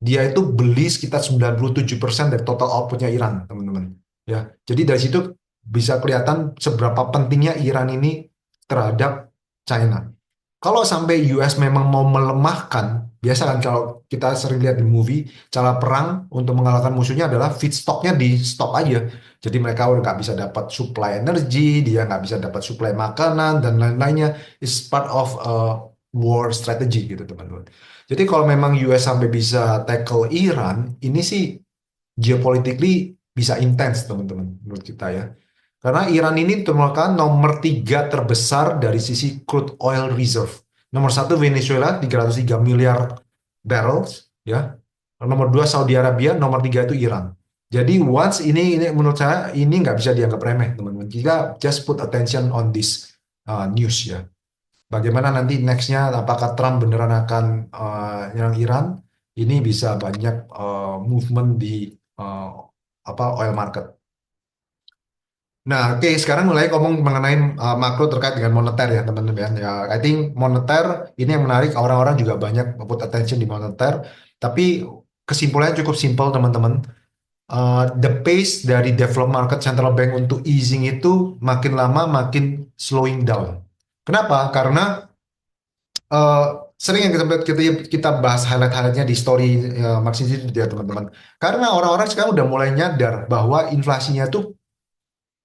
Dia itu beli sekitar 97% dari total outputnya Iran, teman-teman. Ya, jadi dari situ bisa kelihatan seberapa pentingnya Iran ini terhadap China. Kalau sampai US memang mau melemahkan, biasa kan kalau kita sering lihat di movie, cara perang untuk mengalahkan musuhnya adalah feedstocknya di stop aja. Jadi mereka udah nggak bisa dapat supply energi, dia nggak bisa dapat supply makanan dan lain-lainnya. It's part of war strategy gitu teman-teman. Jadi kalau memang US sampai bisa tackle Iran, ini sih geopolitically bisa intens teman-teman menurut kita ya. Karena Iran ini merupakan nomor tiga terbesar dari sisi crude oil reserve. Nomor satu Venezuela 303 miliar barrels ya. Nomor dua Saudi Arabia, nomor tiga itu Iran. Jadi once ini menurut saya ini nggak bisa dianggap remeh teman-teman. Kita just put attention on this news ya. Bagaimana nanti nextnya apakah Trump beneran akan nyerang Iran? Ini bisa banyak movement di uh, apa oil market. Nah, oke, sekarang mulai ngomong mengenai makro terkait dengan moneter ya, teman-teman. Ya, I think moneter ini yang menarik. Orang-orang juga banyak put attention di moneter. Tapi kesimpulannya cukup simpel, teman-teman. The pace dari develop market central bank untuk easing itu makin lama makin slowing down. Kenapa? Karena eh, sering yang kita bahas highlight-highlightnya di story Maxi ya, teman-teman. Karena orang-orang sekarang udah mulai nyadar bahwa inflasinya tuh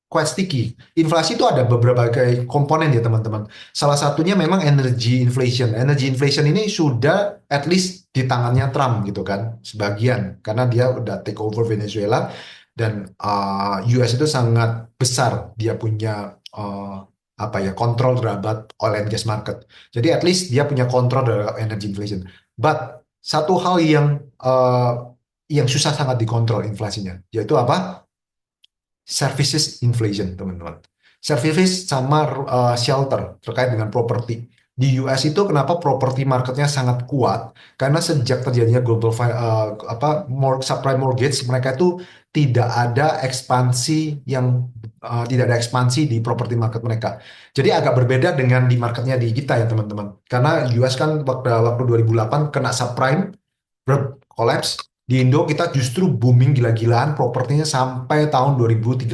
quite sticky. Inflasi itu ada beberapa kayak komponen ya teman-teman. Salah satunya memang energy inflation. Energy inflation ini sudah at least di tangannya Trump gitu kan, sebagian karena dia udah take over Venezuela dan US itu sangat besar dia punya apa ya kontrol terhadap oil and gas market. Jadi at least dia punya kontrol terhadap energy inflation. But satu hal yang susah sangat dikontrol inflasinya, yaitu apa? Services inflation, teman-teman. Services sama shelter terkait dengan properti. Di US itu kenapa property marketnya sangat kuat? Karena sejak terjadinya global subprime mortgage, mereka itu tidak ada ekspansi tidak ada ekspansi di property market mereka. Jadi agak berbeda dengan di marketnya di kita ya teman-teman. Karena US kan waktu 2008 kena subprime, collapse. Di Indo kita justru booming gila-gilaan propertinya sampai tahun 2013.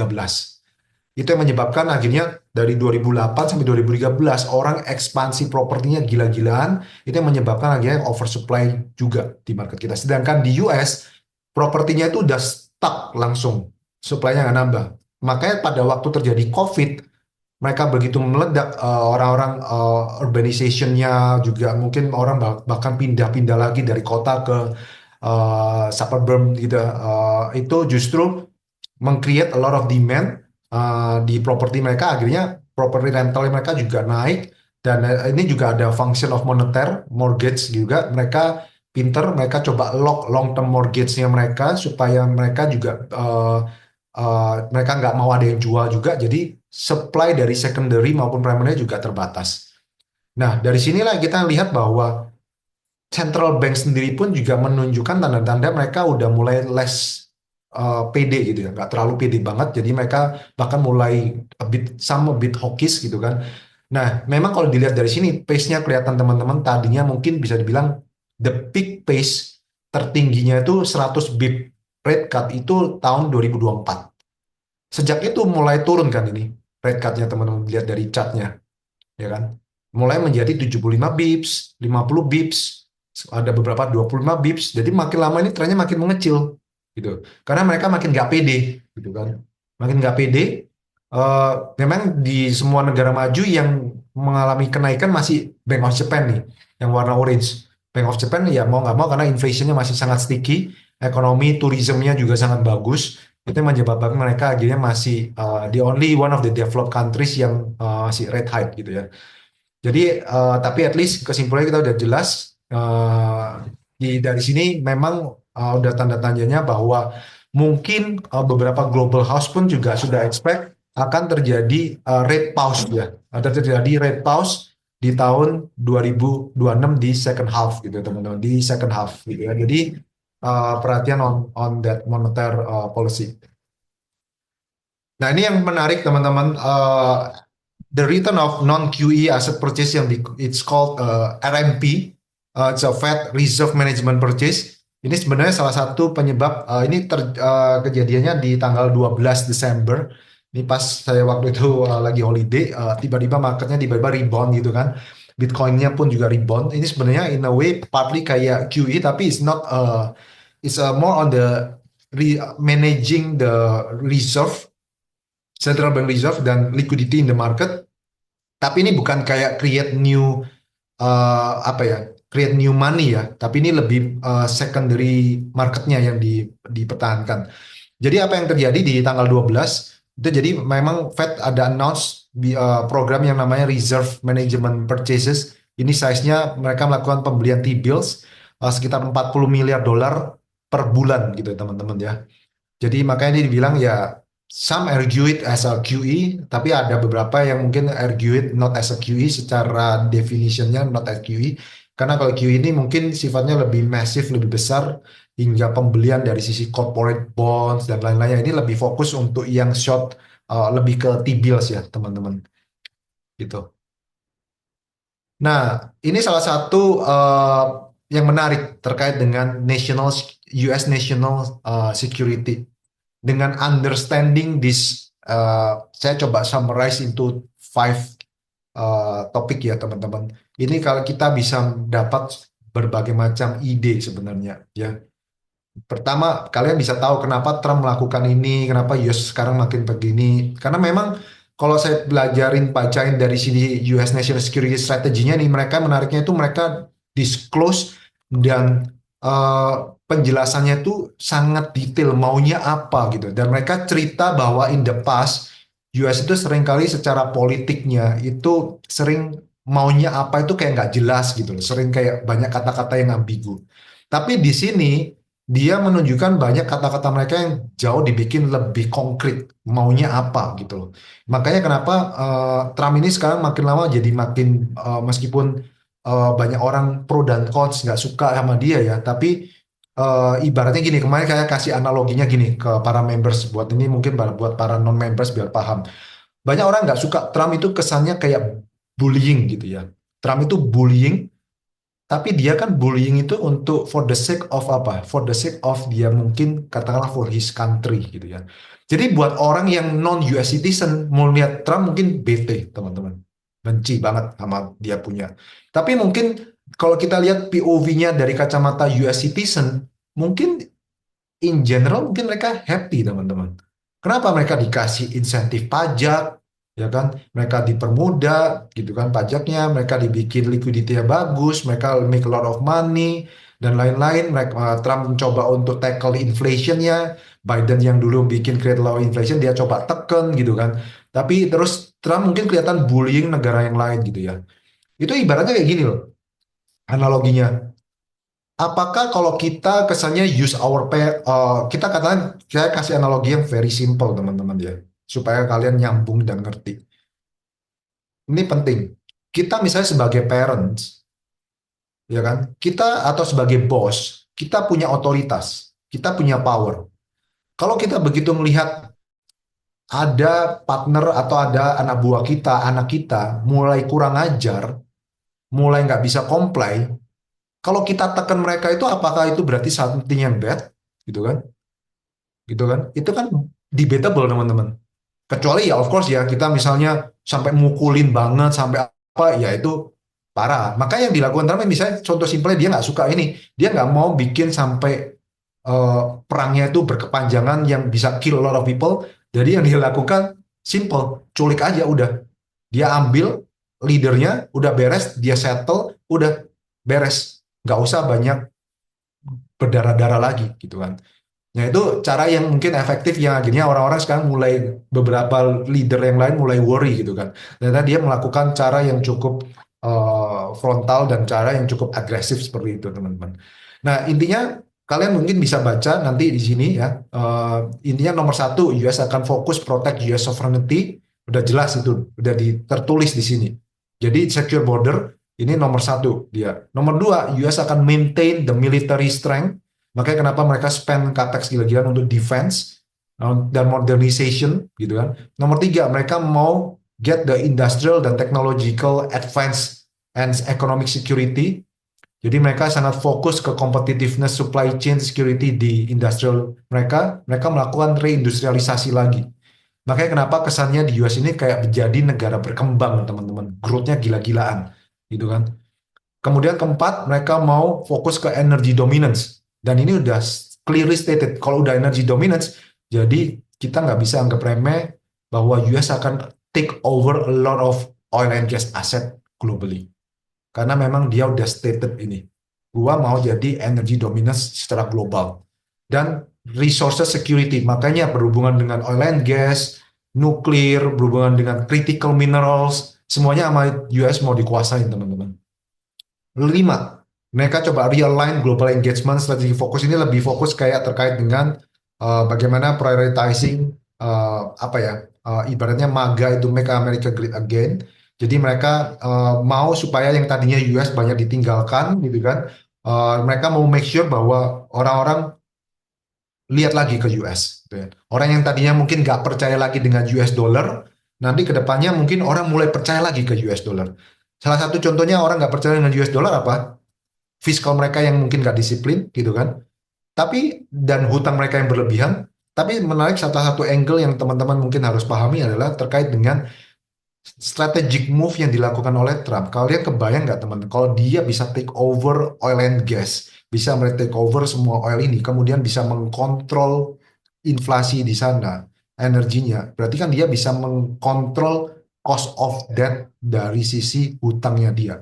Itu yang menyebabkan akhirnya dari 2008 sampai 2013 orang ekspansi propertinya gila-gilaan. Itu yang menyebabkan akhirnya oversupply juga di market kita. Sedangkan di US propertinya itu udah stuck langsung. Supply-nya nggak nambah. Makanya pada waktu terjadi COVID, mereka begitu meledak orang-orang urbanization-nya juga mungkin orang bahkan pindah-pindah lagi dari kota ke suburban gitu itu justru meng-create a lot of demand di properti mereka akhirnya property rental mereka juga naik dan ini juga ada function of moneter mortgage juga mereka pinter mereka coba lock long term mortgage-nya mereka supaya mereka juga mereka nggak mau ada yang jual juga jadi supply dari secondary maupun primary juga terbatas. Nah dari sinilah kita lihat bahwa central bank sendiri pun juga menunjukkan tanda-tanda mereka udah mulai less pede gitu ya, nggak terlalu pede banget. Jadi mereka bahkan mulai a bit hawkish gitu kan. Nah, memang kalau dilihat dari sini, pace-nya kelihatan teman-teman tadinya mungkin bisa dibilang the peak pace tertingginya itu 100 bip rate cut itu tahun 2024. Sejak itu mulai turun kan ini rate cut-nya teman-teman lihat dari chart-nya ya kan. Mulai menjadi 75 bips, 50 bips, ada beberapa 25 bips. Jadi makin lama ini trennya makin mengecil gitu. Karena mereka makin nggak pede gitu kan. Makin nggak pede. Memang di semua negara maju yang mengalami kenaikan masih Bank of Japan nih, yang warna orange. Bank of Japan ya mau nggak mau karena inflasinya masih sangat sticky. ekonomi tourismnya juga sangat bagus. Itu yang menyebabkan mereka akhirnya masih the only one of the developed countries yang masih rate hike gitu ya. Jadi tapi at least kesimpulannya kita udah jelas dari sini memang udah tanda tandanya bahwa mungkin beberapa global house pun juga sudah expect akan terjadi rate pause ya. Ada terjadi rate pause di tahun 2026 di second half gitu teman-teman, di second half gitu ya. Jadi perhatian on that monetary policy. Nah, ini yang menarik teman-teman. The return of non-QE asset purchase yang it's called RMP, it's a Fed Reserve Management Purchase. Ini sebenarnya salah satu penyebab ini kejadiannya di tanggal 12 Desember. Ini pas saya waktu itu lagi holiday, tiba-tiba marketnya tiba-tiba rebound gitu kan. Bitcoinnya pun juga rebound. Ini sebenarnya in a way partly kayak QE tapi it's not it's more on the managing the reserve, central bank reserve dan liquidity in the market. Tapi ini bukan kayak create new apa ya, create new money ya. Tapi ini lebih secondary marketnya yang dipertahankan. Jadi apa yang terjadi di tanggal 12 itu, jadi memang Fed ada announce program yang namanya Reserve Management Purchases. Ini size-nya mereka melakukan pembelian T-bills sekitar 40 miliar dolar per bulan gitu teman-teman ya. Jadi makanya dia dibilang ya some argue it as a QE, tapi ada beberapa yang mungkin argue it not as a QE secara definitionnya not as QE. Karena kalau QE ini mungkin sifatnya lebih masif, lebih besar hingga pembelian dari sisi corporate bonds dan lain-lainnya. Ini lebih fokus untuk yang short, lebih ke T-bills ya teman-teman gitu. Nah, ini salah satu yang menarik terkait dengan US national security. Dengan understanding this, saya coba summarize into five topik ya teman-teman. Ini kalau kita bisa dapat berbagai macam ide sebenarnya ya. Pertama, kalian bisa tahu kenapa Trump melakukan ini, kenapa US sekarang makin begini. Karena memang kalau saya belajarin, bacain dari sini US National Security Strategy-nya nih, mereka menariknya itu mereka disclose dan penjelasannya itu sangat detail, maunya apa gitu. Dan mereka cerita bahwa in the past, US itu seringkali secara politiknya itu sering maunya apa itu kayak nggak jelas gitu loh. Sering kayak banyak kata-kata yang ambigu. Tapi di sini dia menunjukkan banyak kata-kata mereka yang jauh dibikin lebih konkret maunya apa gitu loh. Makanya kenapa Trump ini sekarang makin lama jadi makin meskipun banyak orang pro dan cons nggak suka sama dia ya, tapi ibaratnya gini, kemarin saya kasih analoginya gini ke para members, buat ini mungkin buat para non members biar paham. Banyak orang nggak suka Trump itu kesannya kayak bullying gitu ya. Trump itu bullying, tapi dia kan bullying itu untuk for the sake of apa? For the sake of dia mungkin katakanlah for his country gitu ya. Jadi buat orang yang non US citizen mau lihat Trump mungkin bete teman-teman. Benci banget sama dia punya. Tapi mungkin kalau kita lihat POV-nya dari kacamata US citizen, mungkin in general mungkin mereka happy teman-teman. Kenapa mereka dikasih insentif pajak, ya kan? Mereka dipermudah gitu kan pajaknya, mereka dibikin liquidity-nya bagus, mereka make a lot of money dan lain-lain. Mereka Trump mencoba untuk tackle inflation-nya, Biden yang dulu bikin create low inflation dia coba tekan gitu kan. Tapi terus Trump mungkin kelihatan bullying negara yang lain gitu ya. Itu ibaratnya kayak gini loh analoginya. Apakah kalau kita kesannya use our kita katakan, saya kasih analogi yang very simple teman-teman ya, supaya kalian nyambung dan ngerti. Ini penting. Kita misalnya sebagai parents, ya kan, kita atau sebagai boss, kita punya otoritas, kita punya power. Kalau kita begitu melihat ada partner atau ada anak buah kita, anak kita mulai kurang ajar, mulai nggak bisa comply, kalau kita tekan mereka itu apakah itu berarti something yang bad, gitu kan? Gitu kan? Itu kan debatable teman-teman. Kecuali ya of course ya kita misalnya sampai mukulin banget sampai apa ya itu parah. Maka yang dilakukan Trump misalnya contoh simpelnya dia nggak suka ini, dia nggak mau bikin sampai perangnya itu berkepanjangan yang bisa kill a lot of people. Jadi yang dia lakukan simple, culik aja udah. Dia ambil leadernya, udah beres, dia settle, udah beres. Nggak usah banyak berdarah-darah lagi gitu kan. Nah, itu cara yang mungkin efektif yang akhirnya orang-orang sekarang mulai beberapa leader yang lain mulai worry gitu kan. Ternyata dia melakukan cara yang cukup frontal dan cara yang cukup agresif seperti itu teman-teman. Nah, intinya kalian mungkin bisa baca nanti di sini ya. Intinya nomor satu, US akan fokus protect US sovereignty. Udah jelas itu, udah tertulis di sini. Jadi secure border ini nomor satu dia. Nomor dua, US akan maintain the military strength. Makanya kenapa mereka spend capex gila-gilaan untuk defense dan modernization gitu kan. Nomor tiga, mereka mau get the industrial dan technological advance and economic security. Jadi mereka sangat fokus ke competitiveness supply chain security di industrial mereka. Mereka melakukan reindustrialisasi lagi. Makanya kenapa kesannya di US ini kayak menjadi negara berkembang, teman-teman. Growth-nya gila-gilaan, gitu kan. Kemudian keempat, mereka mau fokus ke energy dominance. Dan ini udah clearly stated. Kalau udah energy dominance, jadi kita nggak bisa anggap remeh bahwa US akan take over a lot of oil and gas asset globally. Karena memang dia udah stated ini. Gua mau jadi energy dominance secara global. Dan resources security. Makanya berhubungan dengan oil and gas, nuklir, berhubungan dengan critical minerals, semuanya sama US mau dikuasain, teman-teman. Lima, mereka coba realign global engagement strategi fokus ini lebih fokus kayak terkait dengan bagaimana prioritizing apa ya ibaratnya MAGA itu Make America Great Again. Jadi mereka mau supaya yang tadinya US banyak ditinggalkan gitu kan. Mereka mau make sure bahwa orang-orang lihat lagi ke US. Gitu ya. Orang yang tadinya mungkin nggak percaya lagi dengan US dollar, nanti ke depannya mungkin orang mulai percaya lagi ke US dollar. Salah satu contohnya orang nggak percaya dengan US dollar apa? Fiskal mereka yang mungkin nggak disiplin gitu kan. Tapi dan hutang mereka yang berlebihan. Tapi menarik salah satu angle yang teman-teman mungkin harus pahami adalah terkait dengan strategic move yang dilakukan oleh Trump. Kalian kebayang nggak teman? Kalau dia bisa take over oil and gas, bisa take over semua oil ini, kemudian bisa mengkontrol inflasi di sana, energinya. Berarti kan dia bisa mengkontrol cost of debt dari sisi hutangnya dia.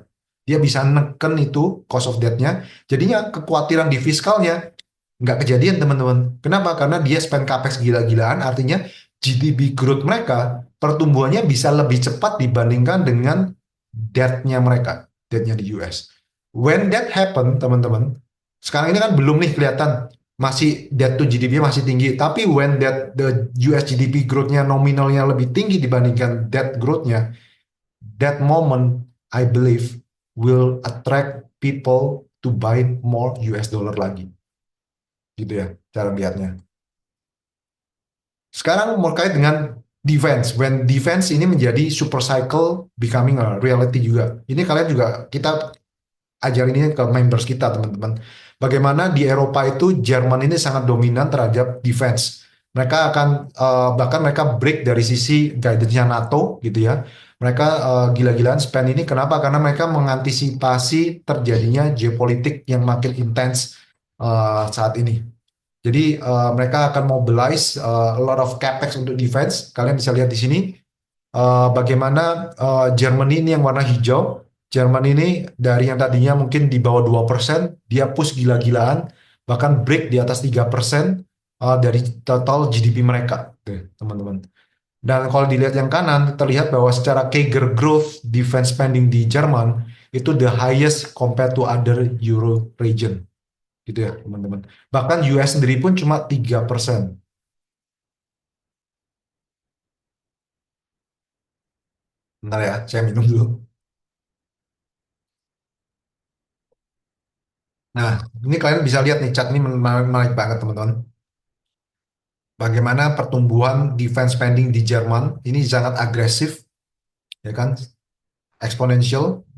Dia bisa neken itu cost of debt-nya. Jadinya kekhawatiran di fiskalnya nggak kejadian teman-teman. Kenapa? Karena dia spend capex gila-gilaan, artinya GDP growth mereka pertumbuhannya bisa lebih cepat dibandingkan dengan debt-nya mereka, debt-nya di US. When that happen, teman-teman, sekarang ini kan belum nih kelihatan masih debt to GDP masih tinggi, tapi when that the US GDP growth-nya nominalnya lebih tinggi dibandingkan debt growth-nya, that moment I believe will attract people to buy more US dollar lagi. Gitu ya cara lihatnya. Sekarang mau kait dengan defense. When defense ini menjadi super cycle becoming a reality juga. Ini kalian juga kita ajarin ini ke members kita teman-teman. Bagaimana di Eropa itu Jerman ini sangat dominan terhadap defense. Mereka akan bahkan mereka break dari sisi guidance-nya NATO gitu ya. Mereka gila-gilaan spend ini kenapa? Karena mereka mengantisipasi terjadinya geopolitik yang makin intens saat ini. Jadi mereka akan mobilize a lot of capex untuk defense. Kalian bisa lihat di sini bagaimana Germany ini yang warna hijau. Jerman ini dari yang tadinya mungkin di bawah 2%, dia push gila-gilaan, bahkan break di atas 3% dari total GDP mereka, teman-teman. Dan kalau dilihat yang kanan, terlihat bahwa secara CAGR growth defense spending di Jerman itu the highest compared to other Euro region gitu ya teman-teman. Bahkan US sendiri pun cuma 3%. Bentar ya, saya minum dulu. Nah, ini kalian bisa lihat nih, chart ini menarik banget teman-teman. Bagaimana pertumbuhan defense spending di Jerman ini sangat agresif, ya kan, eksponensial.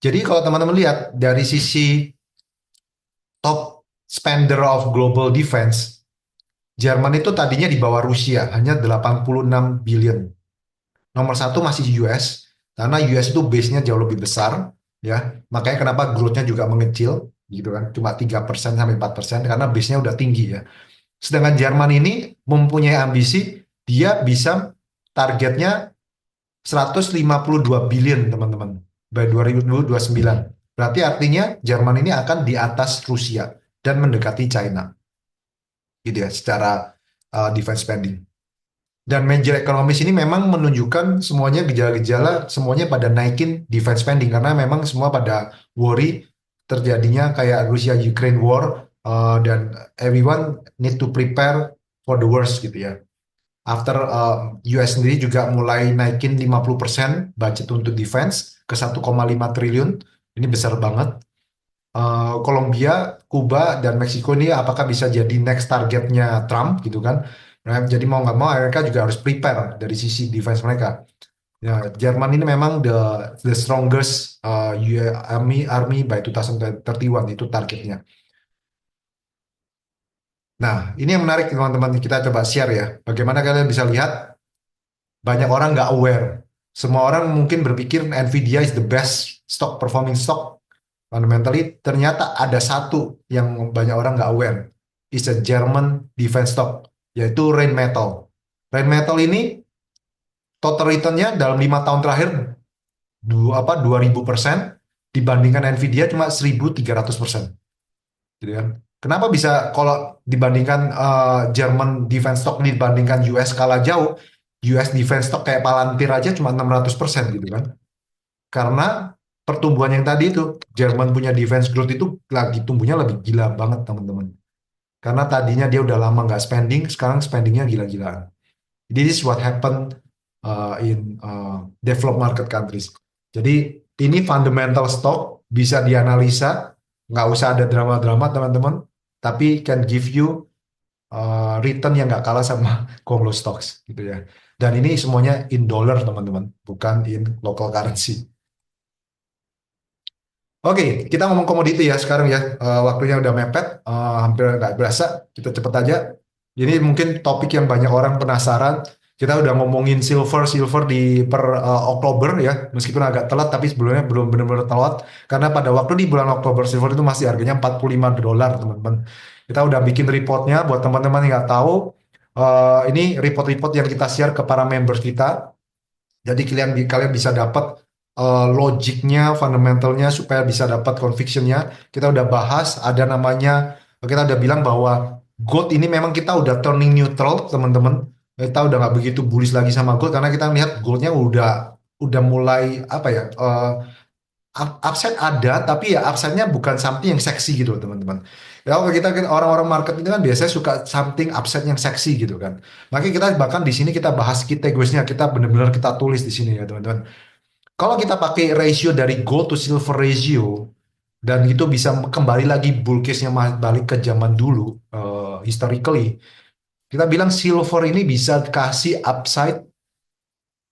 Jadi kalau teman-teman lihat dari sisi top spender of global defense, Jerman itu tadinya di bawah Rusia, hanya 86 billion. Nomor satu masih US, karena US itu base-nya jauh lebih besar, ya. Makanya kenapa growth-nya juga mengecil, gitu kan, cuma 3% sampai 4%, karena base-nya udah tinggi ya. Sedangkan Jerman ini mempunyai ambisi, dia bisa targetnya 152 billion, teman-teman, by 2029. Berarti artinya Jerman ini akan di atas Rusia. dan mendekati China gitu ya secara defense spending. Dan major economies ini memang menunjukkan semuanya gejala-gejala semuanya pada naikin defense spending karena memang semua pada worry terjadinya kayak Rusia Ukraine war dan everyone need to prepare for the worst gitu ya. After US sendiri juga mulai naikin 50% budget untuk defense ke 1,5 triliun. Ini besar banget. Kolombia, Kuba, dan Meksiko ini apakah bisa jadi next targetnya Trump gitu kan? Nah, jadi mau nggak mau mereka juga harus prepare dari sisi defense mereka. Ya, Jerman ini memang the strongest army by 2031 itu targetnya. Nah, ini yang menarik teman-teman kita coba share ya. Bagaimana kalian bisa lihat banyak orang nggak aware. Semua orang mungkin berpikir Nvidia is the best stock performing stock. Fundamentally, ternyata ada satu yang banyak orang nggak aware. Is a German defense stock, yaitu Rheinmetall. Rheinmetall ini total return-nya dalam 5 tahun terakhir 2000% dibandingkan Nvidia cuma 1300%. Gitu kan. Kenapa bisa kalau dibandingkan German defense stock dibandingkan US kalah jauh, US defense stock kayak Palantir aja cuma 600% gitu kan. Karena pertumbuhan yang tadi itu, Jerman punya defense growth itu lagi tumbuhnya lebih gila banget teman-teman. Karena tadinya dia udah lama nggak spending, sekarang spendingnya gila-gilaan. This is what happened in developed market countries. Jadi ini fundamental stock bisa dianalisa, nggak usah ada drama-drama teman-teman, tapi can give you return yang nggak kalah sama Kongo stocks gitu ya. Dan ini semuanya in dollar teman-teman, bukan in local currency. Oke, kita ngomong komoditi ya sekarang ya. Waktunya udah mepet, hampir nggak berasa. Kita cepet aja. Ini mungkin topik yang banyak orang penasaran. Kita udah ngomongin silver di Oktober ya, meskipun agak telat, tapi sebelumnya belum benar-benar telat. Karena pada waktu di bulan Oktober silver itu masih harganya $45, teman-teman. Kita udah bikin reportnya buat teman-teman yang nggak tahu. Ini report-report yang kita share ke para members kita. Jadi kalian bisa dapat logiknya, fundamentalnya supaya bisa dapat convictionnya. Kita udah bahas, ada namanya, kita udah bilang bahwa gold ini memang kita udah turning neutral, teman-teman. Kita udah nggak begitu bullish lagi sama gold karena kita lihat goldnya udah mulai apa ya? Upside ada, tapi ya upside-nya bukan something yang seksi gitu, teman-teman. Ya, kalau kita orang-orang market ini kan biasanya suka something upside yang seksi gitu kan. Makanya kita bahkan di sini kita bahas key takeaways-nya, kita benar-benar kita tulis di sini ya, teman-teman. Kalau kita pakai ratio dari gold to silver ratio dan itu bisa kembali lagi bull case-nya balik ke zaman dulu historically, kita bilang silver ini bisa kasih upside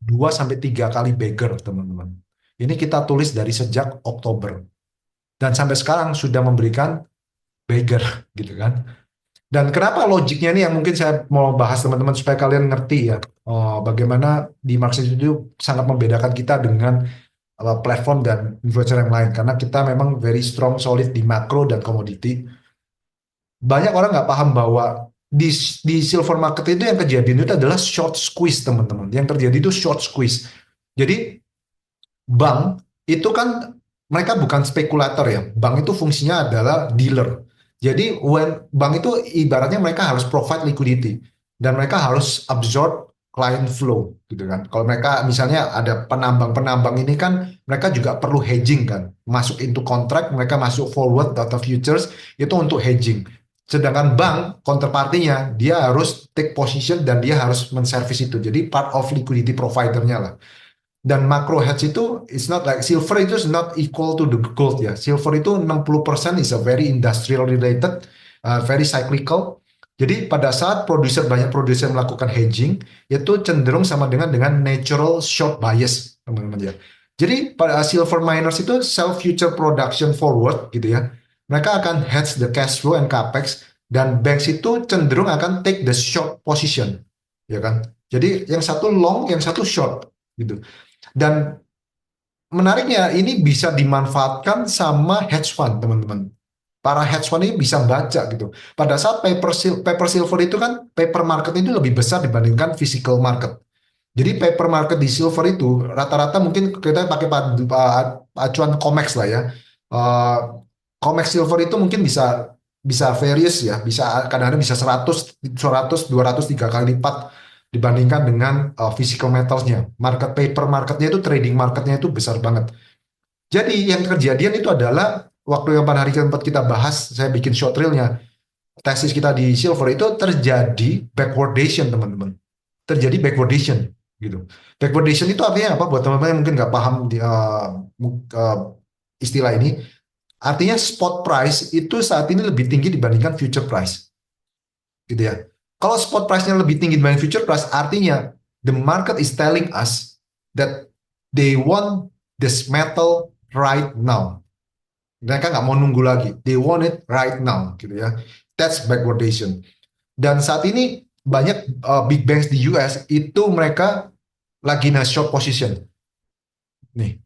2 sampai 3 kali bigger, teman-teman. Ini kita tulis dari sejak Oktober dan sampai sekarang sudah memberikan bigger gitu kan. Dan kenapa logiknya ini yang mungkin saya mau bahas teman-teman supaya kalian ngerti ya bagaimana di market itu sangat membedakan kita dengan platform dan influencer yang lain karena kita memang very strong solid di makro dan komoditi. Banyak orang nggak paham bahwa di silver market itu yang kejadian itu adalah short squeeze teman-teman. Yang terjadi itu short squeeze. Jadi bank itu kan mereka bukan spekulator ya. Bank itu fungsinya adalah dealer. Jadi bank itu ibaratnya mereka harus provide liquidity dan mereka harus absorb client flow gitu kan. Kalau mereka misalnya ada penambang-penambang ini kan mereka juga perlu hedging kan. Masuk into contract, mereka masuk forward atau futures itu untuk hedging. Sedangkan bank counterpartinya dia harus take position dan dia harus menservis itu. Jadi part of liquidity providernya lah. Dan macro hedge itu it's not like silver itu is not equal to the gold ya. Silver itu 60% is a very industrial related, very cyclical. Jadi pada saat banyak produser melakukan hedging itu cenderung sama dengan natural short bias teman-teman ya. Jadi pada silver miners itu sell future production forward gitu ya. Mereka akan hedge the cash flow and capex dan banks itu cenderung akan take the short position ya kan. Jadi yang satu long, yang satu short gitu. Dan menariknya ini bisa dimanfaatkan sama hedge fund, teman-teman. Para hedge fund ini bisa baca gitu. Pada saat paper silver itu kan paper market itu lebih besar dibandingkan physical market. Jadi paper market di silver itu rata-rata mungkin kita pakai acuan COMEX lah ya. Uh, COMEX silver itu mungkin bisa bisa various ya, bisa kadang-kadang bisa 200, 3 kali lipat dibandingkan dengan physical metals-nya. Market paper marketnya itu, trading marketnya itu besar banget. Jadi yang kejadian itu adalah waktu yang pada hari keempat kita bahas, saya bikin short reel-nya, tesis kita di silver itu terjadi backwardation teman-teman. Terjadi backwardation gitu. Backwardation itu artinya apa? Buat teman-teman yang mungkin nggak paham uh, istilah ini, artinya spot price itu saat ini lebih tinggi dibandingkan future price, gitu ya. Kalau spot price-nya lebih tinggi dibanding future price, artinya the market is telling us that they want this metal right now. Mereka nggak mau nunggu lagi. They want it right now, gitu ya. That's backwardation. Dan saat ini banyak big banks di US itu mereka lagi short position. Nih,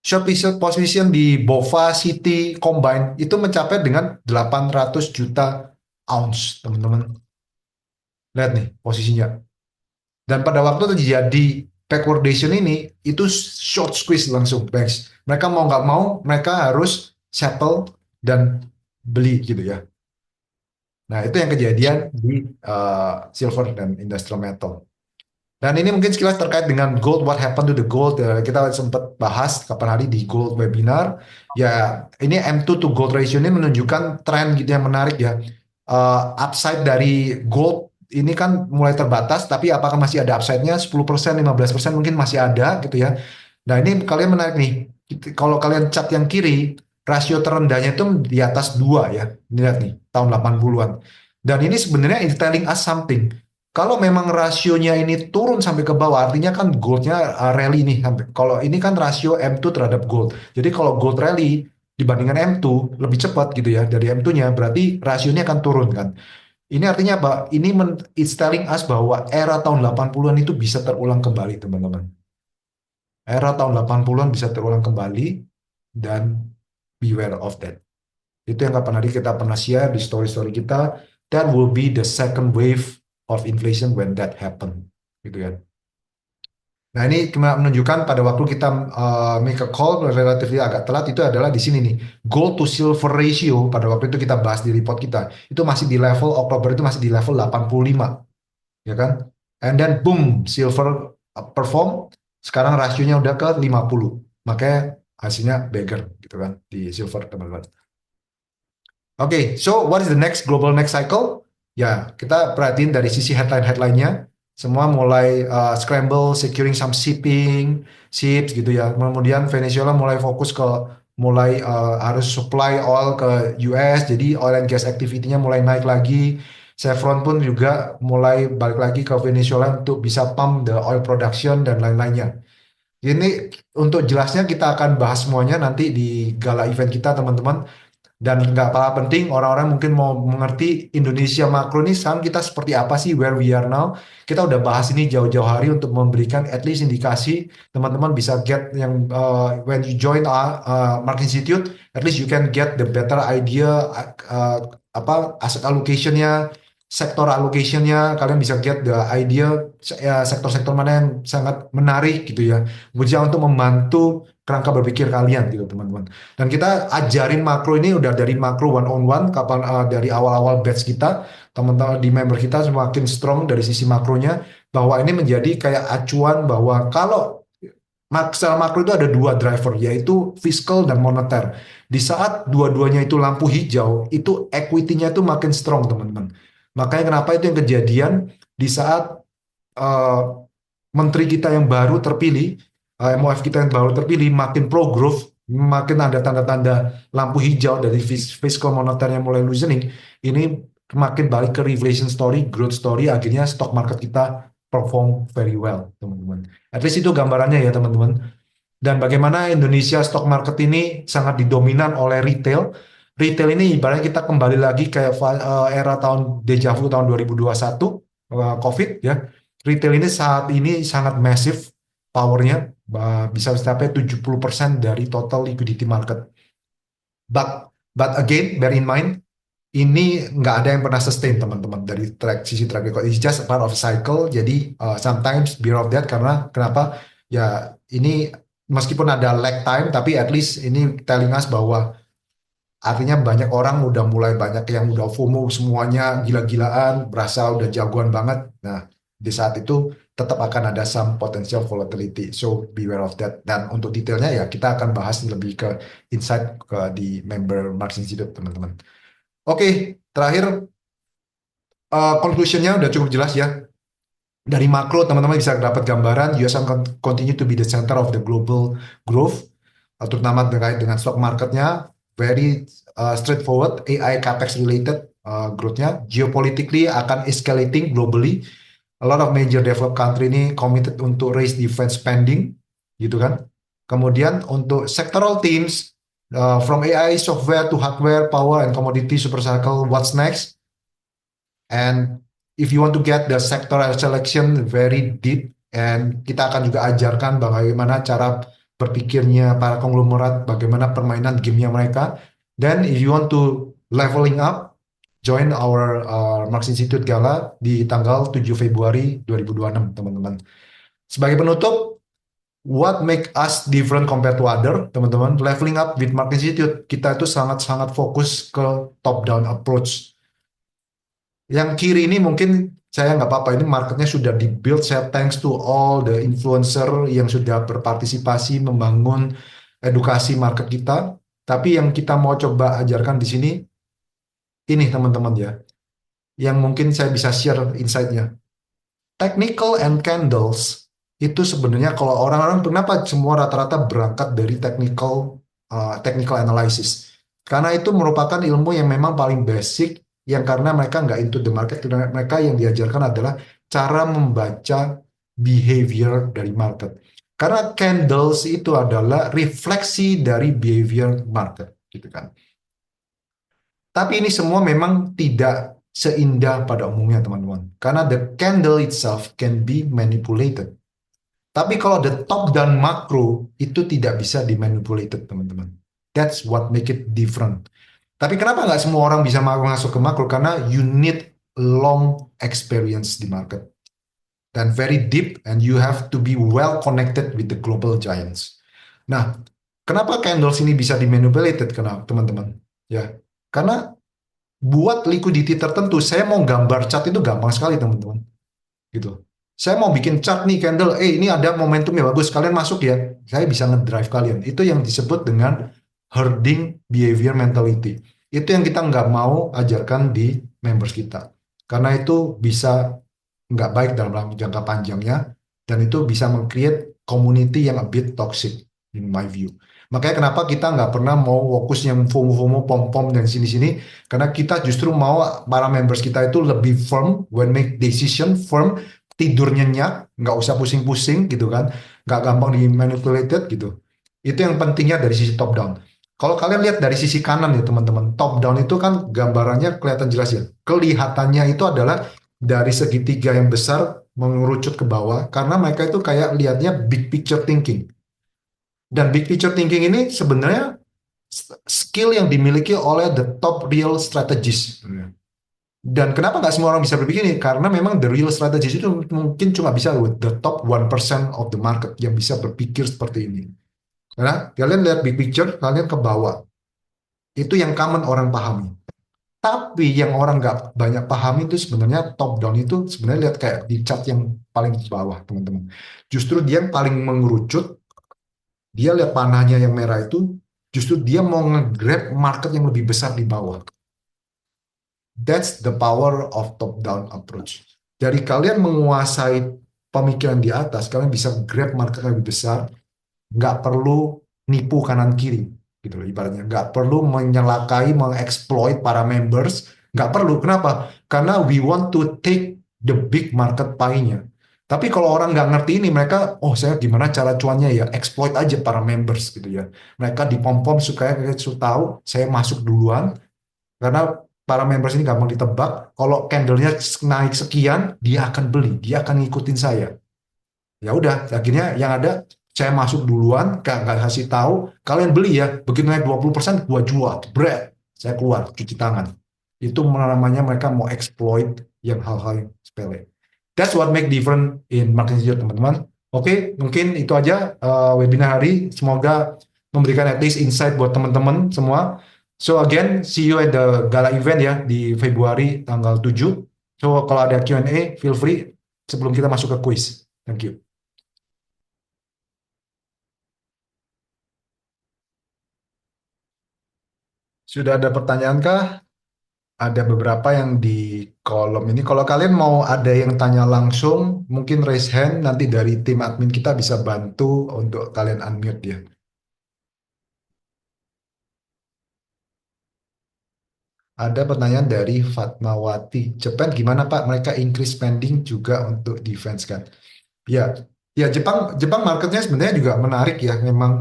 short position di BOFA City Combine itu mencapai dengan 800 juta ounce, teman-teman. Lihat nih posisinya. Dan pada waktu terjadi backwardation ini, itu short squeeze langsung banks. Mereka mau nggak mau, mereka harus settle dan beli gitu ya. Nah, itu yang kejadian di silver dan industrial metal. Dan ini mungkin sekilas terkait dengan gold, what happened to the gold. Kita sempat bahas kapan hari di gold webinar. Ya, ini M2 to gold ratio ini menunjukkan tren gitu yang menarik ya. Upside dari gold ini kan mulai terbatas, tapi apakah masih ada upside-nya 10%, 15% mungkin masih ada gitu ya. Nah, ini kalian menarik nih. Kalau kalian cat yang kiri, rasio terendahnya itu di atas 2 ya. Ini lihat nih, tahun 80-an. Dan ini sebenarnya is telling us something. Kalau memang rasionya ini turun sampai ke bawah, artinya kan goldnya rally nih. Kalau ini kan rasio M2 terhadap gold. Jadi kalau gold rally dibandingkan M2 lebih cepat gitu ya dari M2-nya, berarti rasionya akan turun kan. Ini artinya apa? Ini it's telling us bahwa era tahun 80-an itu bisa terulang kembali, teman-teman. Era tahun 80-an bisa terulang kembali dan beware of that. Itu yang kapan hari kita pernah share di story-story kita. That will be the second wave of inflation when that happen. Gitu ya. Nah, ini menunjukkan pada waktu kita make a call relatif agak telat itu adalah di sini nih. Gold to silver ratio pada waktu itu kita bahas di report kita. Itu masih di level Oktober itu masih di level 85, ya kan? And then boom, silver perform, sekarang rasionya udah ke 50. Makanya hasilnya beggar gitu kan di silver, teman-teman. Oke, so what is the next cycle? Ya, kita perhatiin dari sisi headline-headline-nya. Semua mulai scramble, securing some ships gitu ya. Kemudian Venezuela mulai fokus ke mulai harus supply oil ke US, jadi oil and gas activity-nya mulai naik lagi. Chevron pun juga mulai balik lagi ke Venezuela untuk bisa pump the oil production dan lain-lainnya. Ini untuk jelasnya kita akan bahas semuanya nanti di gala event kita, teman-teman. Dan nggak kalah penting, orang-orang mungkin mau mengerti Indonesia makro ini sekarang kita seperti apa sih, where we are now. Kita udah bahas ini jauh-jauh hari untuk memberikan at least indikasi teman-teman bisa get yang when you join Mark Institute, at least you can get the better idea apa aset allocation-nya, sektor allocation-nya, kalian bisa get the idea sektor-sektor mana yang sangat menarik gitu ya. Kemudian untuk membantu kerangka berpikir kalian gitu teman-teman. Dan kita ajarin makro ini udah dari makro one on one kapan dari awal-awal batch kita, teman-teman di member kita semakin strong dari sisi makronya, bahwa ini menjadi kayak acuan bahwa kalau secara makro itu ada dua driver, yaitu fiskal dan moneter. Di saat dua-duanya itu lampu hijau, itu equity-nya itu makin strong, teman-teman. Makanya kenapa itu yang kejadian di saat uh, menteri kita yang baru terpilih, MOF kita yang baru terpilih, makin pro growth, makin ada tanda-tanda lampu hijau dari fiscal moneter yang mulai loosening, ini makin balik ke reflation story, growth story, akhirnya stock market kita perform very well, teman-teman. At least itu gambarannya ya, teman-teman. Dan bagaimana Indonesia stock market ini sangat didominan oleh retail. Retail ini ibaratnya kita kembali lagi ke era tahun deja vu tahun 2021, COVID ya. Retail ini saat ini sangat massive powernya, bisa mencapai 70% dari total liquidity market. But again, bear in mind, ini nggak ada yang pernah sustain teman-teman dari sisi track record. It's just a part of a cycle. Jadi sometimes beware of that karena kenapa? Ya ini meskipun ada lag time, tapi at least ini telling us bahwa Artinya banyak orang udah mulai banyak yang udah FOMO semuanya gila-gilaan, berasa udah jagoan banget. Nah, di saat itu tetap akan ada some potential volatility. So beware of that. Dan untuk detailnya ya kita akan bahas lebih ke insight ke di member Marks Institute teman-teman. Oke, terakhir conclusionnya udah cukup jelas ya. Dari makro teman-teman bisa dapat gambaran US akan continue to be the center of the global growth, terutama terkait dengan stock marketnya, very straightforward, AI capex related growth-nya, geopolitically akan escalating globally, a lot of major developed country ini committed untuk raise defense spending, gitu kan. Kemudian untuk sectoral themes, from AI, software to hardware, power and commodity super cycle, what's next? And if you want to get the sectoral selection very deep, and kita akan juga ajarkan bagaimana cara berpikirnya para konglomerat, bagaimana permainan gamenya mereka. Then if you want to leveling up, join our Marks Institute Gala di tanggal 7 Februari 2026, teman-teman. Sebagai penutup, what make us different compared to other, teman-teman? Leveling up with Marks Institute, kita itu sangat-sangat fokus ke top-down approach. Yang kiri ini mungkin saya nggak apa-apa, ini marketnya sudah dibuild, saya thanks to all the influencer yang sudah berpartisipasi membangun edukasi market kita. Tapi yang kita mau coba ajarkan di sini, ini teman-teman ya, yang mungkin saya bisa share insight-nya. Technical and candles, itu sebenarnya kalau orang-orang kenapa semua rata-rata berangkat dari technical analysis. Karena itu merupakan ilmu yang memang paling basic, yang karena mereka nggak into the market, mereka yang diajarkan adalah cara membaca behavior dari market. Karena candles itu adalah refleksi dari behavior market, gitu kan. Tapi ini semua memang tidak seindah pada umumnya, teman-teman. Karena the candle itself can be manipulated. Tapi kalau the top dan makro itu tidak bisa dimanipulated, teman-teman. That's what make it different. Tapi kenapa nggak semua orang bisa masuk ke makro? Karena you need long experience di market. Dan very deep, and you have to be well connected with the global giants. Nah, kenapa candles ini bisa dimanipulated, teman-teman? Ya, karena buat liquidity tertentu, saya mau gambar chart itu gampang sekali, teman-teman. Gitu. Saya mau bikin chart nih candle, ini ada momentum ya bagus, kalian masuk ya. Saya bisa ngedrive kalian. Itu yang disebut dengan herding behavior mentality. Itu yang kita nggak mau ajarkan di members kita. Karena itu bisa nggak baik dalam jangka panjangnya, dan itu bisa meng-create community yang a bit toxic, in my view. Makanya kenapa kita nggak pernah mau fokus yang FOMO-FOMO, pom-pom, dan sini-sini. Karena kita justru mau para members kita itu lebih firm, when make decision, firm, tidur nyenyak, nggak usah pusing-pusing gitu kan, nggak gampang di manipulated gitu. Itu yang pentingnya dari sisi top down. Kalau kalian lihat dari sisi kanan ya teman-teman, top down itu kan gambarannya kelihatan jelas ya. Kelihatannya itu adalah dari segitiga yang besar mengerucut ke bawah, karena mereka itu kayak lihatnya big picture thinking. Dan big picture thinking ini sebenarnya skill yang dimiliki oleh the top real strategist. Dan kenapa nggak semua orang bisa berpikir ini? Karena memang the real strategist itu mungkin cuma bisa with the top 1% of the market yang bisa berpikir seperti ini. Karena kalian lihat big picture, kalian ke bawah. Itu yang common orang pahami. Tapi yang orang nggak banyak pahami itu sebenarnya top down itu sebenarnya lihat kayak di chart yang paling di bawah, teman-teman. Justru dia yang paling mengerucut, dia lihat panahnya yang merah itu, justru dia mau nge-grab market yang lebih besar di bawah. That's the power of top-down approach. Dari kalian menguasai pemikiran di atas, kalian bisa grab market yang lebih besar, nggak perlu nipu kanan kiri, gitu loh ibaratnya. Nggak perlu menyelakai, mengeksploit para members, nggak perlu. Kenapa? Karena we want to take the big market pie-nya. Tapi kalau orang nggak ngerti ini, mereka, saya gimana cara cuannya ya, exploit aja para members gitu ya. Mereka dipom-pom supaya kita tahu, saya masuk duluan, karena para members ini gampang ditebak. Kalau candlenya naik sekian, dia akan beli, dia akan ngikutin saya. Ya udah, akhirnya yang ada saya masuk duluan, nggak kasih tahu, kalian beli ya. Begitu naik 20%, gua jual, bread, saya keluar, cuci tangan. Itu namanya mereka mau exploit yang hal-hal yang sepele. That's what make different in market institute, teman-teman. Oke, mungkin itu aja webinar hari. Semoga memberikan at least insight buat teman-teman semua. So again, see you at the gala event ya di Februari tanggal 7. So kalau ada Q&A, feel free sebelum kita masuk ke quiz. Thank you. Sudah ada pertanyaan kah? Ada beberapa yang di kolom ini. Kalau kalian mau ada yang tanya langsung, mungkin raise hand. Nanti dari tim admin kita bisa bantu untuk kalian unmute ya. Ada pertanyaan dari Fatmawati. Jepang gimana Pak? Mereka increase spending juga untuk defense kan? Ya, ya Jepang Jepang marketnya sebenarnya juga menarik ya memang.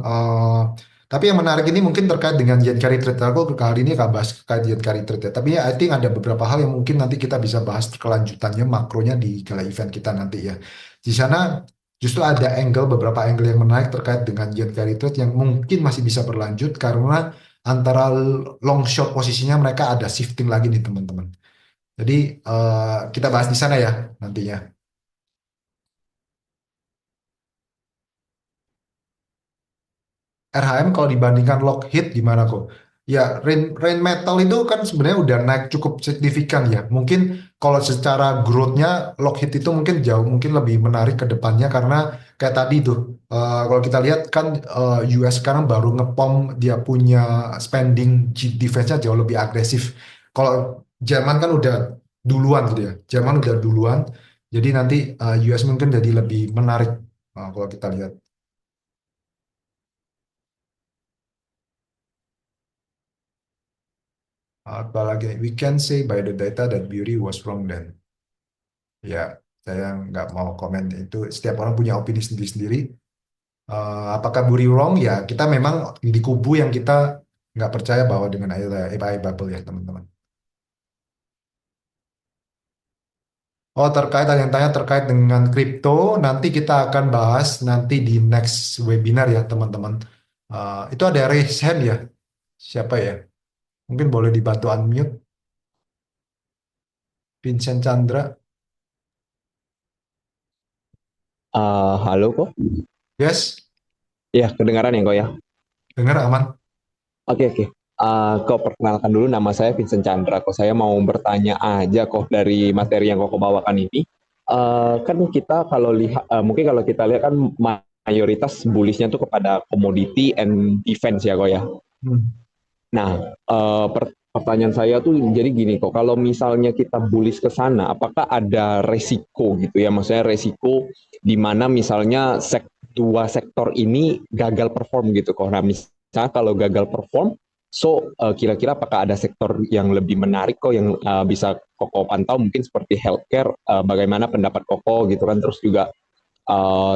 Tapi yang menarik ini mungkin terkait dengan yen carry trade. Aku kali ini akan bahas terkait yen carry trade ya. Tapi ya, I think ada beberapa hal yang mungkin nanti kita bisa bahas kelanjutannya makronya di gala event kita nanti ya. Di sana justru ada beberapa angle yang menarik terkait dengan yen carry trade yang mungkin masih bisa berlanjut karena antara long short posisinya mereka ada shifting lagi nih teman-teman. Jadi kita bahas di sana ya nantinya. RHM kalau dibandingkan Lockheed gimana kok? Ya, Rain Metal itu kan sebenarnya udah naik cukup signifikan ya. Mungkin kalau secara growth-nya Lockheed itu mungkin jauh mungkin lebih menarik ke depannya karena kayak tadi tuh kalau kita lihat kan US sekarang baru ngepom dia punya spending defense-nya jauh lebih agresif. Kalau Jerman kan udah duluan gitu ya. Jerman udah duluan. Jadi nanti US mungkin jadi lebih menarik kalau kita lihat. Apalagi we can say by the data that beauty was wrong then. Ya, saya nggak mau komen itu. Setiap orang punya opini sendiri-sendiri. Apakah beauty wrong? Ya, kita memang di kubu yang kita nggak percaya bahwa dengan ada AI bubble ya teman-teman. Oh, terkait ada yang tanya terkait dengan kripto, nanti kita akan bahas nanti di next webinar ya teman-teman. Itu ada raise hand ya. Siapa ya? Mungkin boleh dibantu unmute. Vincent Chandra. Halo kok. Yes, Ya, kedengaran ya kok ya. dengar aman. Oke, oke. Kok perkenalkan dulu, nama saya Vincent Chandra. Kok saya mau bertanya aja kok dari materi yang kok bawakan ini. Kan kita kalau lihat, mungkin kalau kita lihat kan mayoritas bullishnya tuh kepada commodity and defense ya kok ya. Hmm. Nah, pertanyaan saya tuh jadi gini kok, kalau misalnya kita bullish ke sana, apakah ada resiko gitu ya? Maksudnya resiko di mana misalnya dua sektor ini gagal perform gitu kok. Nah, misalnya kalau gagal perform, so kira-kira apakah ada sektor yang lebih menarik kok yang bisa Koko pantau mungkin seperti healthcare, bagaimana pendapat Koko gitu kan, terus juga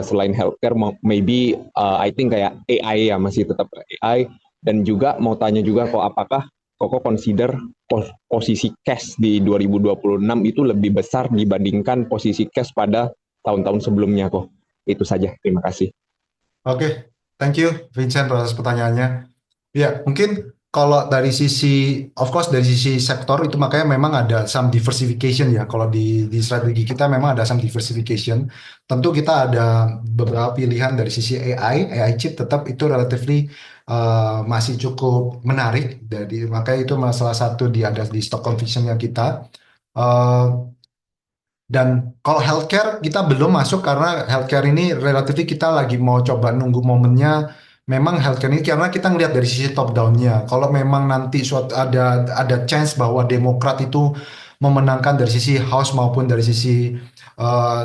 selain healthcare, maybe I think kayak AI ya masih tetap AI dan juga mau tanya juga kok apakah Koko consider posisi cash di 2026 itu lebih besar dibandingkan posisi cash pada tahun-tahun sebelumnya kok. Itu saja. Terima kasih. Oke, thank you Vincent atas pertanyaannya. Ya, mungkin kalau dari sisi, of course dari sisi sektor itu makanya memang ada some diversification ya. Kalau di strategi kita memang ada some diversification. Tentu kita ada beberapa pilihan dari sisi AI chip tetap itu relatively masih cukup menarik. Jadi makanya itu salah satu di ada di stock conviction yang kita. Eh, dan kalau healthcare kita belum masuk karena healthcare ini relatif kita lagi mau coba nunggu momennya. Memang healthcare ini karena kita ngelihat dari sisi top down-nya. Kalau memang nanti suatu ada chance bahwa Demokrat itu memenangkan dari sisi House maupun dari sisi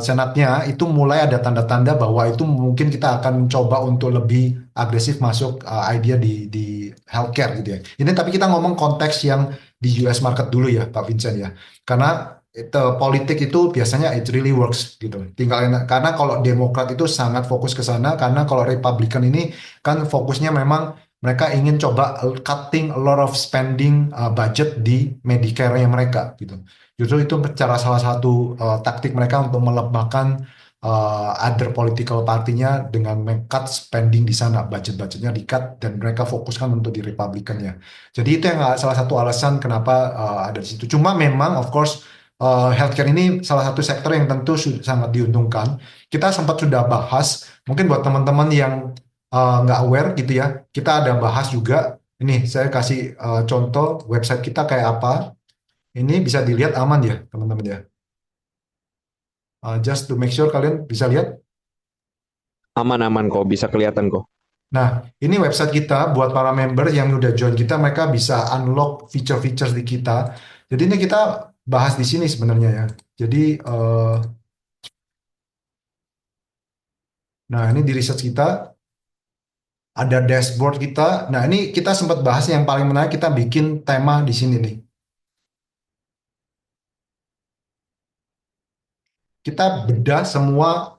Senatnya, itu mulai ada tanda-tanda bahwa itu mungkin kita akan mencoba untuk lebih agresif masuk idea di healthcare gitu ya. Ini tapi kita ngomong konteks yang di US market dulu ya, Pak Vincent ya. Karena itu politik itu biasanya it really works gitu. Tinggal karena kalau Demokrat itu sangat fokus ke sana karena kalau Republikan ini kan fokusnya memang mereka ingin coba cutting a lot of spending budget di Medicare-nya mereka gitu. Justru itu cara salah satu taktik mereka untuk melemahkan other political partinya dengan meng-cut spending di sana, budget-budgetnya di-cut dan mereka fokuskan untuk di Republikannya. Jadi itu yang salah satu alasan kenapa ada di situ. Cuma memang of course healthcare ini salah satu sektor yang tentu sangat diuntungkan. Kita sempat sudah bahas, mungkin buat teman-teman yang nggak aware gitu ya, kita ada bahas juga Ini saya kasih contoh website kita kayak apa. Ini bisa dilihat aman ya, teman-teman ya. Just to make sure kalian bisa lihat. Aman-aman kok, bisa kelihatan kok. Nah, ini website kita buat para member yang udah join kita, mereka bisa unlock feature-feature di kita. Jadi ini kita bahas di sini sebenarnya ya. Jadi, nah ini di research kita ada dashboard kita. Nah, ini kita sempat bahas yang paling menarik, kita bikin tema di sini nih. Kita bedah semua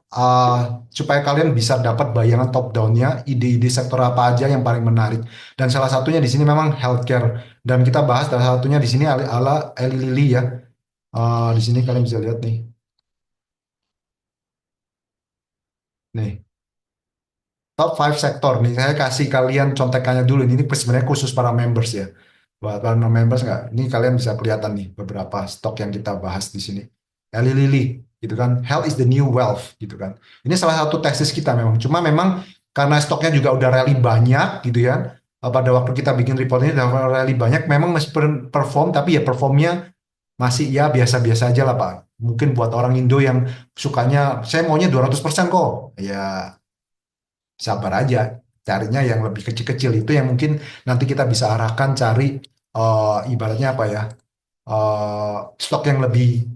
supaya kalian bisa dapat bayangan top down-nya, ide-ide sektor apa aja yang paling menarik. Dan salah satunya di sini memang healthcare. Dan kita bahas salah satunya di sini ala Eli Lilly ya. Di sini kalian bisa lihat nih. Nih, top 5 sektor nih. Saya kasih kalian contekannya dulu. Ini sebenarnya khusus para members ya. Buat para non-members nggak? Ini kalian bisa kelihatan nih beberapa stok yang kita bahas di sini. Eli Lilly, gitu kan. Health is the new wealth, gitu kan. Ini salah satu tesis kita memang. Cuma memang karena stoknya juga udah rally banyak, gitu ya. Pada waktu kita bikin report ini udah rally banyak, memang masih perform, tapi ya performnya masih ya biasa-biasa aja lah Pak. Mungkin buat orang Indo yang sukanya, saya maunya 200% kok. Ya sabar aja. Carinya yang lebih kecil-kecil itu yang mungkin nanti kita bisa arahkan cari ibaratnya apa ya, stok yang lebih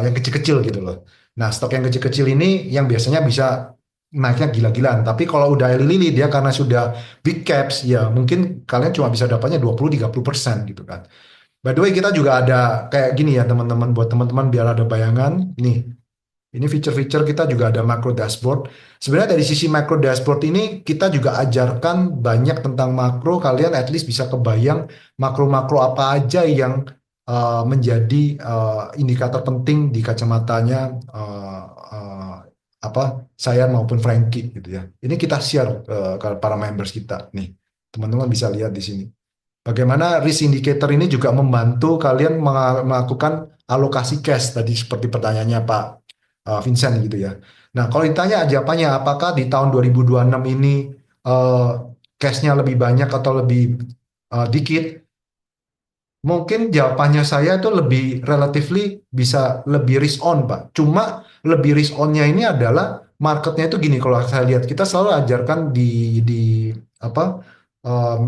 yang kecil-kecil gitu loh. Nah, stok yang kecil-kecil ini yang biasanya bisa naiknya gila-gilaan. Tapi kalau udah Eli Lilly dia karena sudah big caps ya mungkin kalian cuma bisa dapatnya 20-30% gitu kan. By the way, kita juga ada kayak gini ya teman-teman, buat teman-teman biar ada bayangan. Nih, ini feature-feature kita juga ada macro dashboard. Sebenarnya dari sisi macro dashboard ini kita juga ajarkan banyak tentang makro. Kalian at least bisa kebayang makro-makro apa aja yang menjadi indikator penting di kacamatanya apa saya maupun Frankie gitu ya. Ini kita share ke para members kita. Nih, teman-teman bisa lihat di sini. Bagaimana risk indicator ini juga membantu kalian melakukan alokasi cash tadi seperti pertanyaannya Pak Vincent gitu ya. Nah, kalau ditanya jawabannya apakah di tahun 2026 ini eh, cashnya lebih banyak atau lebih dikit? Mungkin jawabannya saya itu lebih relatively bisa lebih risk on, Pak. Cuma lebih risk onnya ini adalah marketnya itu gini. Kalau saya lihat kita selalu ajarkan di apa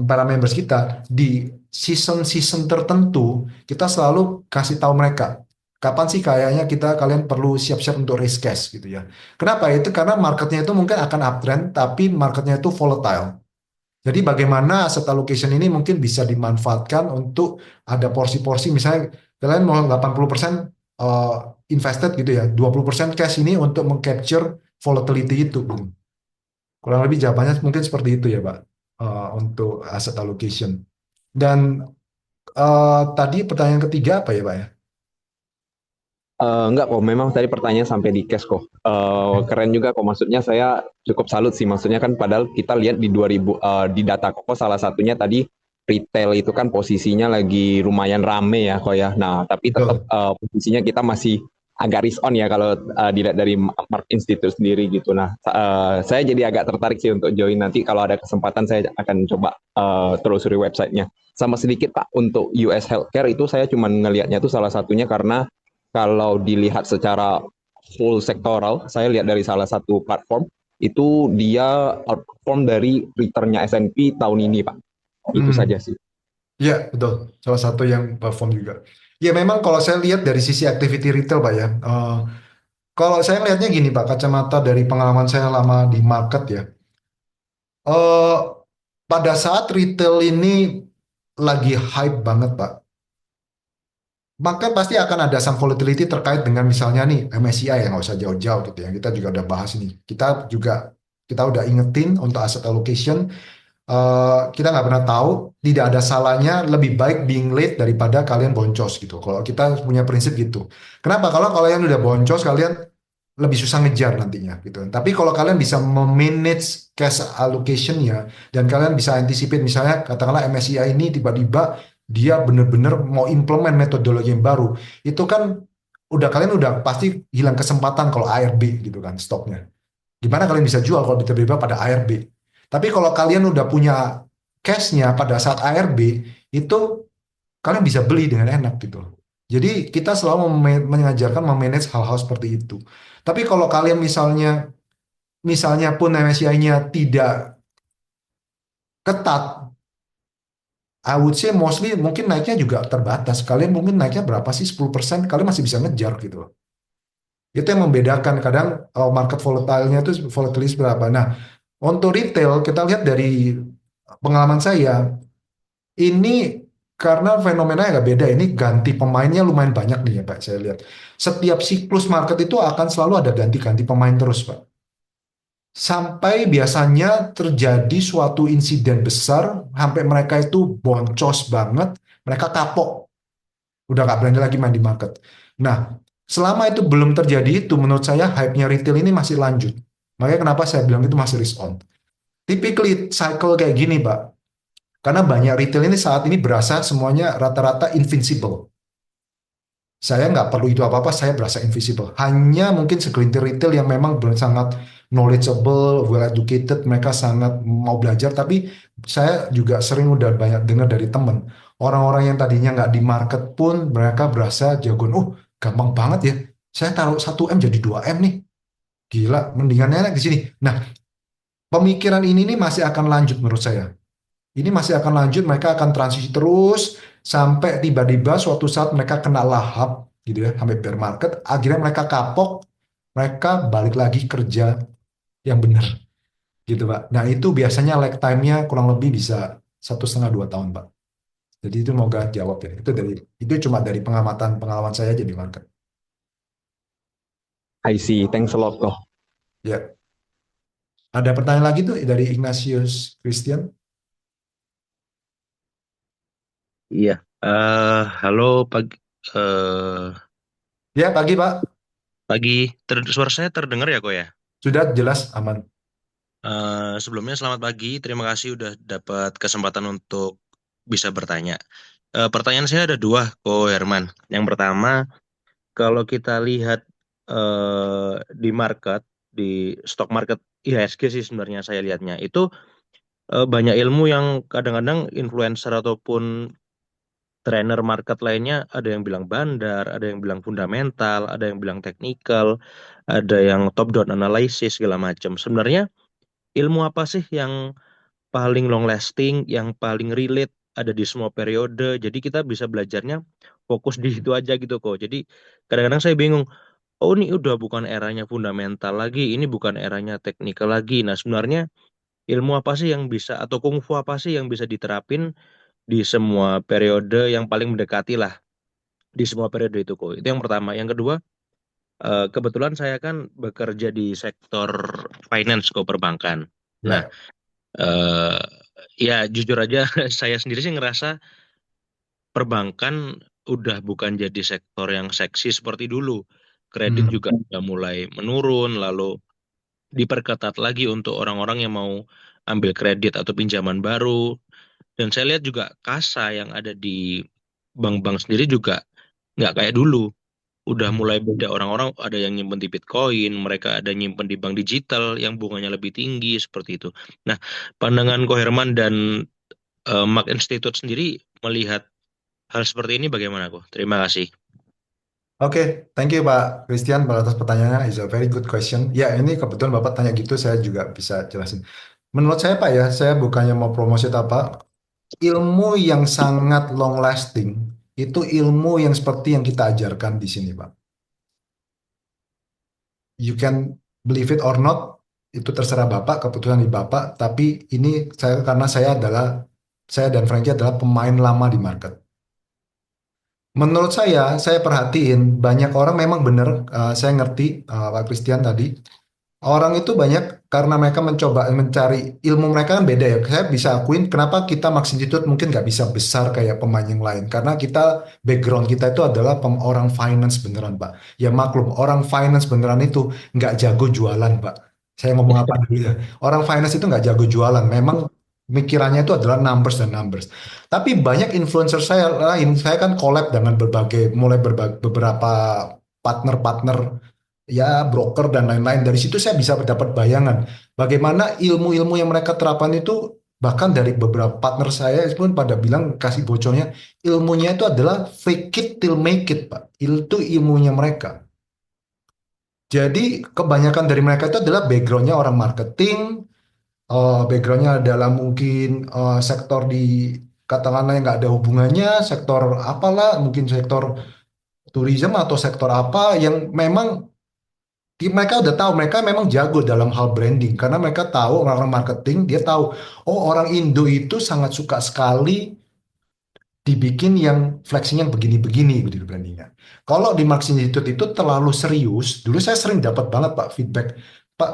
para members kita di season-season tertentu kita selalu kasih tahu mereka kapan sih kayaknya kalian perlu siap-siap untuk raise cash gitu ya. Kenapa? Itu karena marketnya itu mungkin akan uptrend tapi marketnya itu volatile. Jadi bagaimana aset allocation ini mungkin bisa dimanfaatkan untuk ada porsi-porsi misalnya kalian mau 80% eh, invested gitu ya, 20% cash ini untuk mengcapture volatility itu. Kurang lebih jawabannya mungkin seperti itu ya, Pak, untuk aset allocation. Dan tadi pertanyaan ketiga apa ya, Pak ya? Enggak kok, memang tadi pertanyaan sampai di cash kok. Keren juga kok, maksudnya saya cukup salut sih. Maksudnya kan padahal kita lihat di 2000 di data kok salah satunya tadi retail itu kan posisinya lagi lumayan rame ya kok ya. Nah, tapi tetap Betul. posisinya kita masih agak risk on ya kalau dilihat dari Mark Institute sendiri gitu. Nah, saya jadi agak tertarik sih untuk join nanti kalau ada kesempatan saya akan coba telusuri websitenya. Sama sedikit Pak, untuk US Healthcare itu saya cuma ngelihatnya tuh salah satunya karena kalau dilihat secara full sektoral, saya lihat dari salah satu platform, itu dia outperform dari returnnya S&P tahun ini, Pak. Itu Hmm. saja sih. Ya, betul. Salah satu yang perform juga. Ya, memang kalau saya lihat dari sisi activity retail, Pak ya. Kalau saya lihatnya gini, Pak, kacamata dari pengalaman saya lama di market ya. eh Pada saat retail ini lagi hype banget, Pak, maka pasti akan ada some volatility terkait dengan misalnya nih MSCI yang nggak usah jauh-jauh gitu ya. Kita juga udah bahas ini. Kita udah ingetin untuk asset allocation. Kita nggak pernah tahu, tidak ada salahnya lebih baik being late daripada kalian boncos gitu. Kalau kita punya prinsip gitu. Kenapa? Kalau kalian udah boncos, kalian lebih susah ngejar nantinya gitu. Tapi kalau kalian bisa memanage cash allocation-nya dan kalian bisa anticipate misalnya katakanlah MSCI ini tiba-tiba dia benar-benar mau implement metodologi yang baru, itu kan kalian udah pasti hilang kesempatan kalau ARB gitu kan stoknya. Gimana kalian bisa jual kalau tiba-tiba pada ARB? Tapi kalau kalian udah punya cashnya pada saat ARB itu kalian bisa beli dengan enak gitu loh. Jadi kita selalu mengajarkan memanage hal-hal seperti itu. Tapi kalau kalian misalnya pun MSCI-nya tidak ketat, I would say mostly mungkin naiknya juga terbatas. Kalian mungkin naiknya berapa sih? 10%, kalian masih bisa ngejar gitu loh. Itu yang membedakan kadang market volatile-nya itu volatile berapa. Nah, untuk retail kita lihat dari pengalaman saya, ini karena fenomenanya agak beda. Ini ganti pemainnya lumayan banyak nih ya Pak, saya lihat. Setiap siklus market itu akan selalu ada ganti-ganti pemain terus Pak. Sampai biasanya terjadi suatu insiden besar, sampai mereka itu boncos banget, mereka kapok, udah nggak berani lagi main di market. Nah, selama itu belum terjadi itu, menurut saya hype-nya retail ini masih lanjut. Makanya kenapa saya bilang itu masih risk on. Typically cycle kayak gini, Pak. Karena banyak retail ini saat ini berasa semuanya rata-rata invincible. Saya nggak perlu itu apa-apa, saya berasa invisible. Hanya mungkin segelintir retail yang memang sangat knowledgeable, well educated, mereka sangat mau belajar. Tapi saya juga sering udah banyak dengar dari temen. Orang-orang yang tadinya nggak di market pun mereka berasa jagoan. Oh, gampang banget ya. Saya taruh 1M jadi 2M nih. Gila, mendingan enak di sini. Nah, pemikiran ini nih masih akan lanjut menurut saya. Ini masih akan lanjut, mereka akan transisi terus sampai tiba-tiba suatu saat mereka kena lahap gitu ya, sampai bear market, akhirnya mereka kapok, mereka balik lagi kerja yang benar gitu Pak. Nah itu biasanya lag time-nya kurang lebih bisa 1,5 2 tahun Pak. Jadi itu moga jawab ya. Itu cuma dari pengamatan pengalaman saya aja di market. I see, thanks a lot kok. Ya, ada pertanyaan lagi tuh dari Ignatius Christian? Iya, halo pagi, eh Ya pagi Pak, suara saya terdengar ya kok ya? sudah jelas aman. Sebelumnya selamat pagi, terima kasih udah dapat kesempatan untuk bisa bertanya. Pertanyaan saya ada dua, kok Herman. Yang pertama, kalau kita lihat di market, di stock market IHSG sih sebenarnya saya lihatnya itu banyak ilmu yang kadang-kadang influencer ataupun trainer market lainnya ada yang bilang bandar, ada yang bilang fundamental, ada yang bilang teknikal, ada yang top down analysis segala macam. Sebenarnya ilmu apa sih yang paling long lasting, yang paling relate ada di semua periode. Jadi kita bisa belajarnya fokus di situ aja gitu kok. Jadi kadang-kadang saya bingung, oh ini udah bukan eranya fundamental lagi, ini bukan eranya teknikal lagi. Nah, sebenarnya ilmu apa sih yang bisa atau kungfu apa sih yang bisa diterapin di semua periode yang paling mendekati lah di semua periode itu kok. Itu yang pertama. Yang kedua, kebetulan saya kan bekerja di sektor finance kok perbankan. Nah, Ya, eh, ya jujur aja saya sendiri sih ngerasa perbankan udah bukan jadi sektor yang seksi seperti dulu. Kredit hmm. juga udah mulai menurun, lalu diperketat lagi untuk orang-orang yang mau ambil kredit atau pinjaman baru. Dan saya lihat juga kasa yang ada di bank-bank sendiri juga nggak kayak dulu. Udah mulai beda orang-orang ada yang nyimpen di Bitcoin, mereka ada nyimpen di bank digital yang bunganya lebih tinggi seperti itu. Nah, pandangan Ko Herman dan Mark Institute sendiri melihat hal seperti ini bagaimana kok? Terima kasih. Oke, thank you Pak Christian atas pertanyaannya. Is a very good question. Ya, ini kebetulan Bapak tanya gitu, saya juga bisa jelasin. Menurut saya Pak ya, saya bukannya mau promosi atau apa, ilmu yang sangat long lasting itu ilmu yang seperti yang kita ajarkan di sini Pak. You can believe it or not, itu terserah Bapak, keputusan di Bapak. Tapi ini karena saya dan Frankie adalah pemain lama di market. Menurut saya perhatiin banyak orang memang benar, saya ngerti Pak Christian tadi. Orang itu banyak karena mereka mencoba mencari ilmu mereka kan beda ya. Saya bisa akuin kenapa kita Max Institute mungkin nggak bisa besar kayak pemain yang lain. Karena kita background kita itu adalah orang finance beneran Pak. Ya maklum orang finance beneran itu nggak jago jualan Pak. Saya ngomong apa dulu ya. Orang finance itu nggak jago jualan. Memang mikirannya itu adalah numbers dan numbers. Tapi banyak influencer saya lain. Saya kan collab dengan beberapa partner-partner ya broker dan lain-lain. Dari situ saya bisa mendapat bayangan bagaimana ilmu-ilmu yang mereka terapkan itu Bahkan dari beberapa partner saya pun pada bilang kasih bocornya, ilmunya itu adalah fake it till make it, Pak. Itu ilmunya mereka. Jadi kebanyakan dari mereka itu adalah backgroundnya orang marketing, backgroundnya adalah mungkin sektor di katakanlah yang nggak ada hubungannya, sektor apalah, mungkin sektor tourism atau sektor apa yang memang mereka udah tahu mereka memang jago dalam hal branding karena mereka tahu orang-orang marketing dia tahu oh orang Indo itu sangat suka sekali dibikin yang flexing yang begini-begini begitu brandingnya. Kalau di Marx Institute itu terlalu serius, dulu saya sering dapat banget Pak feedback. Pak,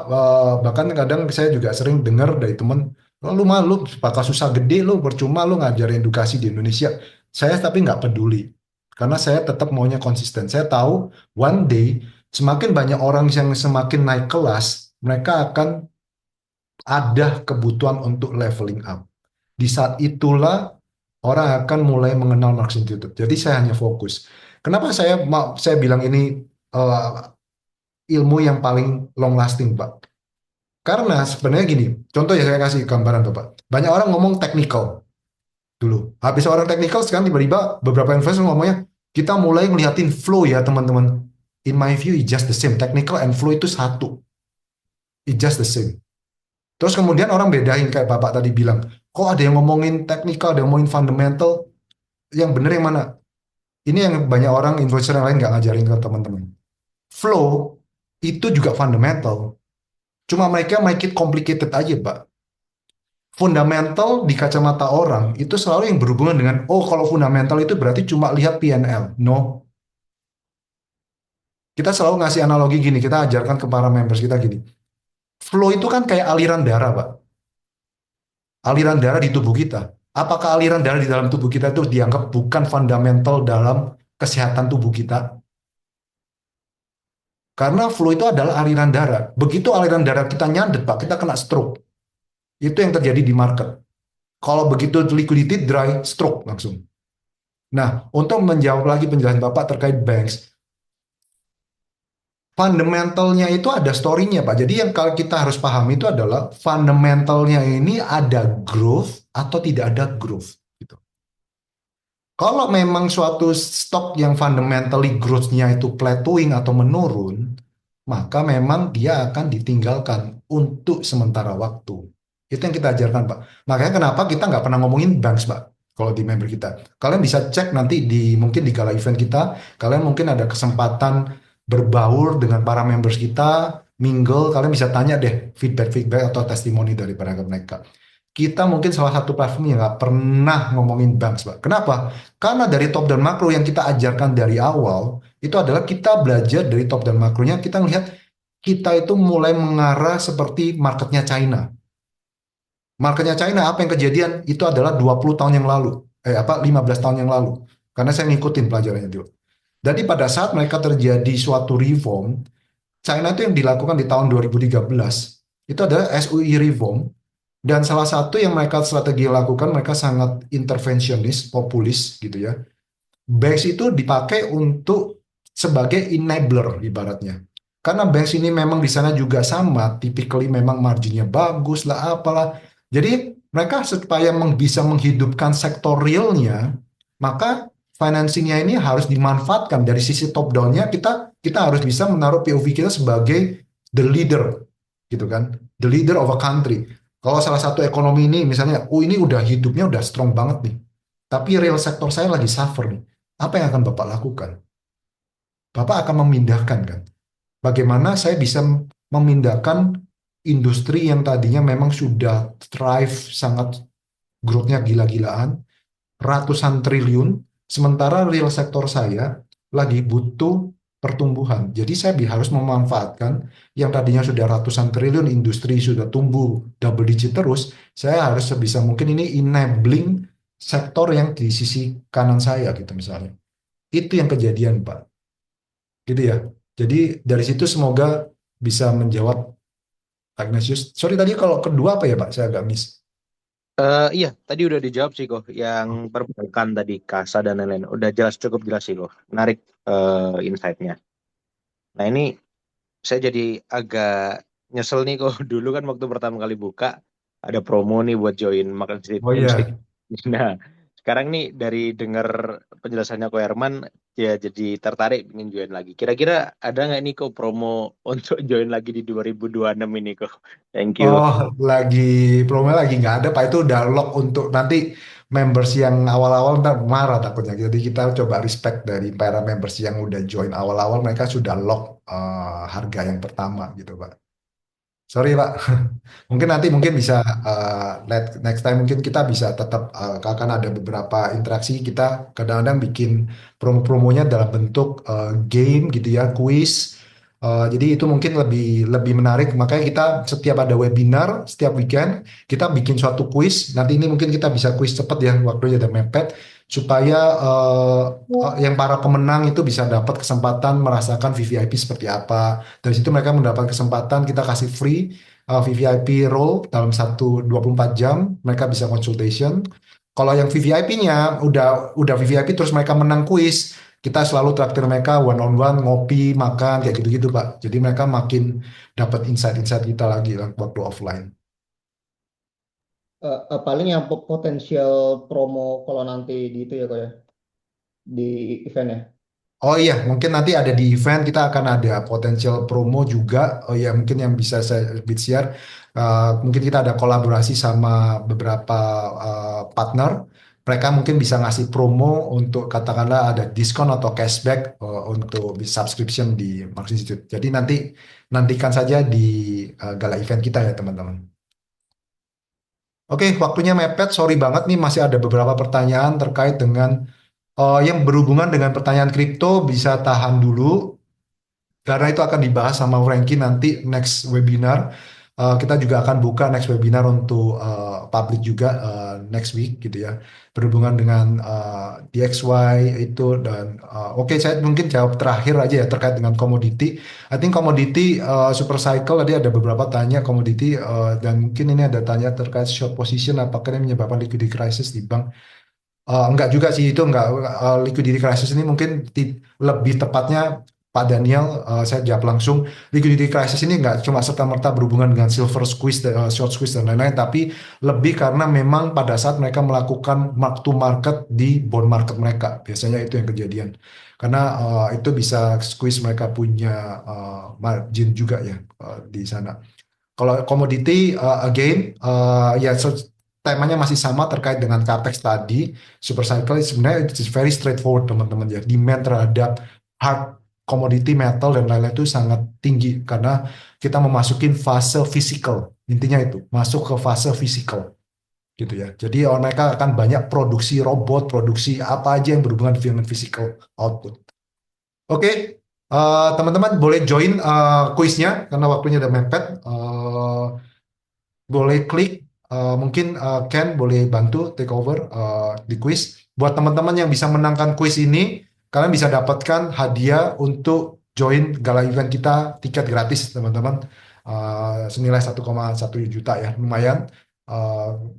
bahkan kadang saya juga sering dengar dari teman, lu malu, bakal susah gede lu, percuma lu ngajarin edukasi di Indonesia. Saya tapi nggak peduli, karena saya tetap maunya konsisten. Saya tahu one day semakin banyak orang yang semakin naik kelas, mereka akan ada kebutuhan untuk leveling up. Di saat itulah orang akan mulai mengenal Marx Institute. Jadi saya hanya fokus. Kenapa saya bilang ini eh, ilmu yang paling long lasting, Pak? Karena sebenarnya gini, contoh ya saya kasih gambaran tuh, Pak. Banyak orang ngomong technical dulu. Habis orang technical, sekarang tiba-tiba beberapa investor ngomongnya, kita mulai ngeliatin flow ya teman-teman. In my view, it's just the same. Technical and flow itu satu. It's just the same. Terus kemudian orang bedain kayak Bapak tadi bilang, kok ada yang ngomongin technical, ada yang ngomongin fundamental, yang bener yang mana? Ini yang banyak orang influencer yang lain nggak ngajarin ke teman-teman. Flow itu juga fundamental. Cuma mereka make it complicated aja, Pak. Fundamental di kacamata orang itu selalu yang berhubungan dengan, oh kalau fundamental itu berarti cuma lihat P&L. No. Kita selalu ngasih analogi gini, kita ajarkan ke para members kita gini. Flow itu kan kayak aliran darah, Pak. Aliran darah di tubuh kita. Apakah aliran darah di dalam tubuh kita itu dianggap bukan fundamental dalam kesehatan tubuh kita? Karena flu itu adalah aliran darah. Begitu aliran darah kita nyandet, Pak, kita kena stroke. Itu yang terjadi di market. Kalau begitu liquidity dry, stroke langsung. Nah, untuk menjawab lagi penjelasan Bapak terkait banks, fundamentalnya itu ada story-nya, Pak. Jadi yang kalau kita harus pahami itu adalah fundamentalnya ini ada growth atau tidak ada growth. Gitu. Kalau memang suatu stok yang fundamentally growth-nya itu plateauing atau menurun, maka memang dia akan ditinggalkan untuk sementara waktu. Itu yang kita ajarkan, Pak. Makanya kenapa kita nggak pernah ngomongin banks, Pak, kalau di member kita. Kalian bisa cek nanti mungkin di gala event kita, kalian mungkin ada kesempatan berbaur dengan para members kita, mingle, kalian bisa tanya deh feedback-feedback atau testimoni dari para mereka. Kita mungkin salah satu platform yang nggak pernah ngomongin banks, Pak. Kenapa? Karena dari top dan makro yang kita ajarkan dari awal, itu adalah kita belajar dari top dan makronya, kita melihat kita itu mulai mengarah seperti marketnya China. Marketnya China, apa yang kejadian? Itu adalah 20 tahun yang lalu. 15 tahun yang lalu. Karena saya ngikutin pelajarannya dulu. Jadi pada saat mereka terjadi suatu reform, China itu yang dilakukan di tahun 2013, itu adalah SUI reform, dan salah satu yang mereka strategi lakukan, mereka sangat intervensionis, populis gitu ya. Banks itu dipakai untuk sebagai enabler ibaratnya. Karena banks ini memang di sana juga sama, typically memang marginnya bagus lah apalah. Jadi mereka supaya bisa menghidupkan sektor realnya, maka financingnya ini harus dimanfaatkan dari sisi top down-nya. Kita harus bisa menaruh POV kita sebagai the leader, gitu kan, the leader of a country. Kalau salah satu ekonomi ini misalnya, oh ini udah hidupnya udah strong banget nih, tapi real sektor saya lagi suffer nih. Apa yang akan Bapak lakukan? Bapak akan memindahkan kan? Bagaimana saya bisa memindahkan industri yang tadinya memang sudah thrive sangat growth-nya gila-gilaan, ratusan triliun, sementara real sektor saya lagi butuh pertumbuhan. Jadi saya harus memanfaatkan yang tadinya sudah ratusan triliun, industri sudah tumbuh double digit terus, saya harus sebisa mungkin ini enabling sektor yang di sisi kanan saya gitu misalnya. Itu yang kejadian, Pak. Gitu ya. Jadi dari situ semoga bisa menjawab Ignatius. Sorry tadi kalau kedua apa ya, Pak? Saya agak miss. Iya, tadi udah dijawab sih kok, yang perbankan tadi, kasa dan lain-lain. Udah jelas, cukup jelas sih kok. Menarik insight-nya. Nah ini saya jadi agak nyesel nih kok. Dulu kan waktu pertama kali buka, ada promo nih buat join makan street Oh food sih. iya. Nah, sekarang nih dari dengar penjelasannya Ko Herman, ya jadi tertarik ingin join lagi. Kira-kira ada nggak nih kok promo untuk join lagi di 2026 ini kok? Thank you. Oh, lagi promo lagi nggak ada, Pak. Itu udah lock untuk nanti members yang awal-awal ntar marah takutnya. Jadi kita coba respect dari para members yang udah join awal-awal, mereka sudah lock harga yang pertama gitu, Pak. Sorry, Pak. Mungkin nanti mungkin bisa next time mungkin kita bisa tetap akan ada beberapa interaksi kita kadang-kadang bikin promo-promonya dalam bentuk game gitu ya, quiz. Jadi itu mungkin lebih lebih menarik. Makanya kita setiap ada webinar, setiap weekend kita bikin suatu quiz. Nanti ini mungkin kita bisa quiz cepet ya, waktunya udah mepet supaya yang para pemenang itu bisa dapat kesempatan merasakan VVIP seperti apa. Dari situ mereka mendapat kesempatan kita kasih free VVIP role dalam 24 jam mereka bisa consultation. Kalau yang VVIP-nya udah VVIP terus mereka menang kuis, kita selalu traktir mereka one on one ngopi, makan kayak gitu-gitu, Pak. Jadi mereka makin dapat insight-insight kita lagi lah waktu offline. Paling yang potensial promo kalau nanti di itu ya kok ya di event ya. Oh iya, mungkin nanti ada di event kita akan ada potensial promo juga. Oh iya, mungkin yang bisa saya bit share. Mungkin kita ada kolaborasi sama beberapa partner. Mereka mungkin bisa ngasih promo untuk katakanlah ada diskon atau cashback untuk subscription di Marks Institute. Jadi nantikan saja di gala event kita ya teman-teman. Oke, waktunya mepet. Sorry banget nih masih ada beberapa pertanyaan terkait dengan yang berhubungan dengan pertanyaan kripto bisa tahan dulu karena itu akan dibahas sama Frankie nanti next webinar. Kita juga akan buka next webinar untuk public juga next week gitu ya. Berhubungan dengan DXY itu dan oke saya mungkin jawab terakhir aja ya terkait dengan komoditi. I think komoditi super cycle tadi ada beberapa tanya komoditi dan mungkin ini ada tanya terkait short position apakah ini menyebabkan liquidity crisis di bank. Enggak juga sih itu enggak liquidity crisis ini mungkin lebih tepatnya Pak Daniel saya jawab langsung liquidity crisis ini enggak cuma serta-merta berhubungan dengan silver squeeze short squeeze dan lain-lain tapi lebih karena memang pada saat mereka melakukan mark to market di bond market mereka biasanya itu yang kejadian karena itu bisa squeeze mereka punya margin juga ya di sana. Kalau komoditi again ya temanya masih sama terkait dengan capex tadi. Super cycle sebenarnya it's very straightforward teman-teman ya. Demand terhadap hard commodity metal dan lain-lain itu sangat tinggi karena kita memasukin fase physical. Intinya itu, masuk ke fase physical gitu ya. Jadi mereka akan banyak produksi robot, produksi apa aja yang berhubungan dengan physical output. Oke, teman-teman boleh join kuisnya karena waktunya udah mepet. Boleh klik, mungkin Ken boleh bantu take over di quiz. Buat teman-teman yang bisa menangkan quiz ini, kalian bisa dapatkan hadiah untuk join gala event kita, tiket gratis teman-teman. Senilai 1,1 juta ya, lumayan. Uh,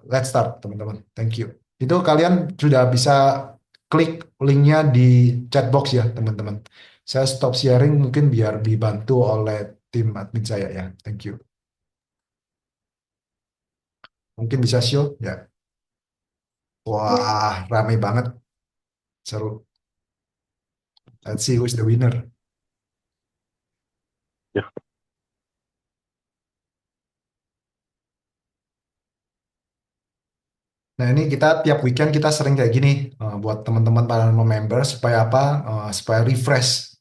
let's start teman-teman, thank you. Itu kalian sudah bisa klik linknya di chat box ya teman-teman. Saya stop sharing mungkin biar dibantu oleh tim admin saya ya, thank you. Mungkin bisa show ya. Wah, rame banget. Seru. Let's see who's the winner. Ya. Nah, ini kita tiap weekend kita sering kayak gini buat teman-teman para member supaya apa? Supaya refresh.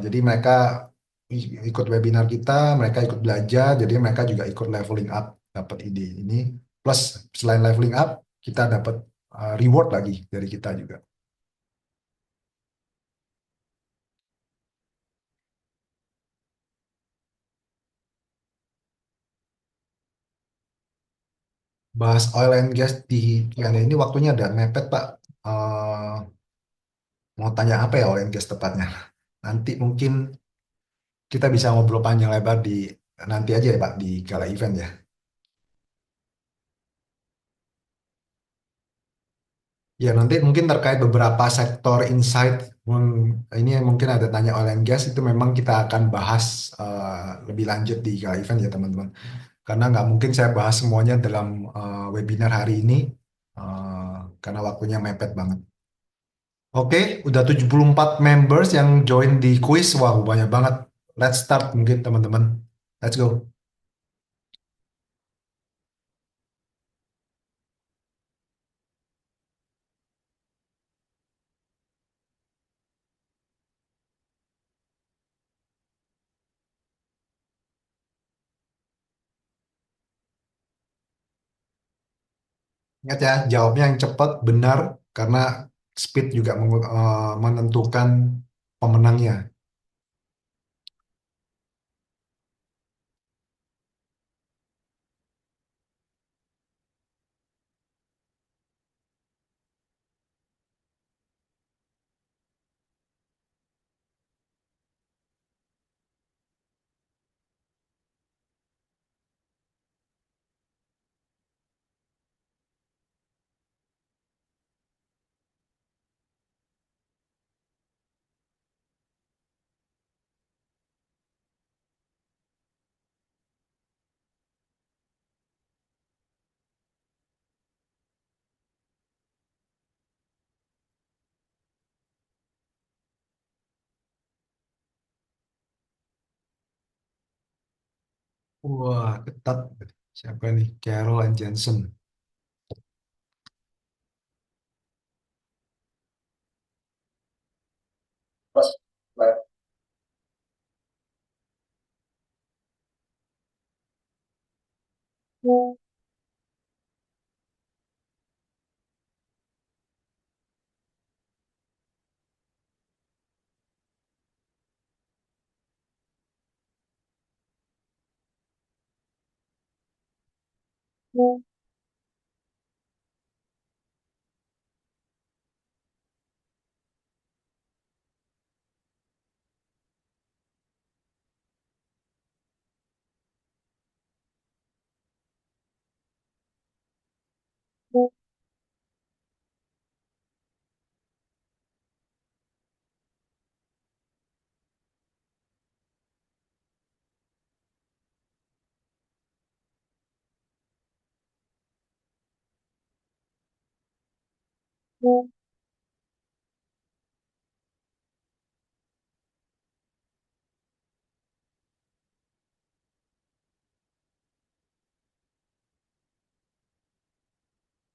Jadi mereka ikut webinar kita, mereka ikut belajar, jadi mereka juga ikut leveling up, dapat ide ini. Plus selain leveling up, kita dapat reward lagi dari kita juga. Bahas oil and gas di Kiana ini waktunya ada mepet, Pak. Mau tanya apa ya oil and gas tepatnya? Nanti mungkin kita bisa ngobrol panjang lebar di nanti aja ya Pak di gala event ya. Ya nanti mungkin terkait beberapa sektor insight ini mungkin ada tanya oil and gas itu memang kita akan bahas lebih lanjut di gala event ya teman-teman. karena nggak mungkin saya bahas semuanya dalam webinar hari ini, karena waktunya mepet banget. Oke, udah 74 members yang join di quiz. Wah, banyak banget. Let's start mungkin teman-teman. Let's go. Ingat ya, jawabnya yang cepat, benar, karena speed juga menentukan pemenangnya. Wah, ketat. Siapa nih? Carol and Jensen.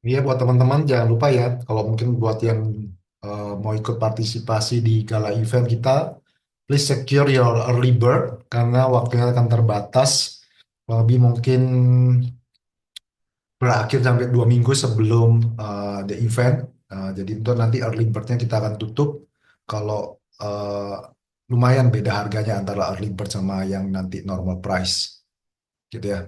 Iya, buat teman-teman jangan lupa ya, kalau mungkin buat yang mau ikut partisipasi di gala event kita, please secure your early bird karena waktunya akan terbatas. Lebih mungkin berakhir sampai 2 minggu sebelum the event. Jadi itu nanti early birdnya kita akan tutup. Kalau lumayan beda harganya antara early bird sama yang nanti normal price, gitu ya.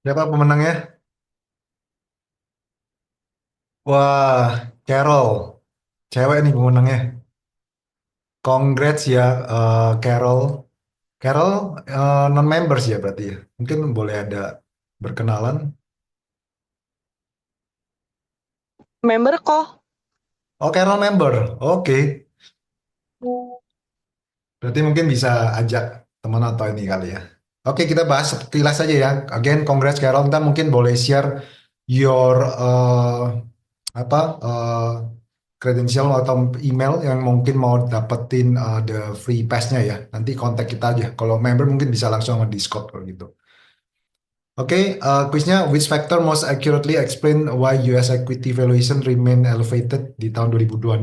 Siapa pemenangnya? Wah, Carol, cewek nih pemenangnya. Congrats ya, Carol. Carol non-members ya berarti ya. Mungkin boleh ada berkenalan. Member kok. Oh, Carol member. Oke. Berarti mungkin bisa ajak teman atau ini kali ya. Oke, kita bahas sekilas saja ya. Again, congrats Carol. Kita mungkin boleh share your apa credential atau email yang mungkin mau dapetin the free pass-nya ya. Nanti kontak kita aja. Kalau member mungkin bisa langsung sama Discord kalau gitu. Oke, quiznya which factor most accurately explain why US equity valuation remain elevated di tahun 2026?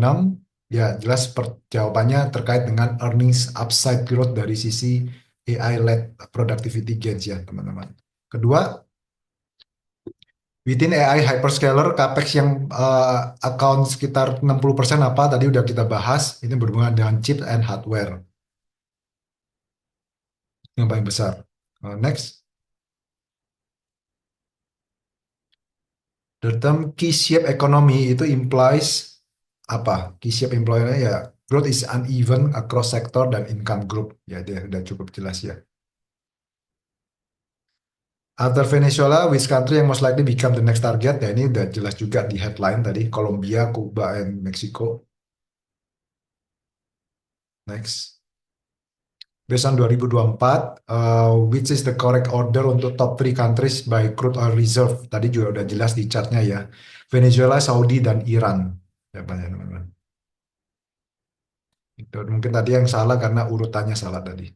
Ya, jelas jawabannya terkait dengan earnings upside growth dari sisi AI-led productivity gains ya, teman-teman. Kedua, within AI hyperscaler, capex yang account sekitar 60% apa? Tadi udah kita bahas, ini berhubungan dengan chip and hardware yang paling besar. Next. The term K-shaped economy itu implies apa? K-shaped employment ya, growth is uneven across sector dan income group. Ya, dia udah cukup jelas ya. After Venezuela, which country yang most likely become the next target? Ya, ini udah jelas juga di headline tadi, Colombia, Cuba, and Mexico. Next. Based on 2024, which is the correct order untuk top 3 countries by crude oil reserve? Tadi juga udah jelas di chartnya ya. Venezuela, Saudi, dan Iran. Jawabannya teman-teman. Itu mungkin tadi yang salah karena urutannya salah tadi.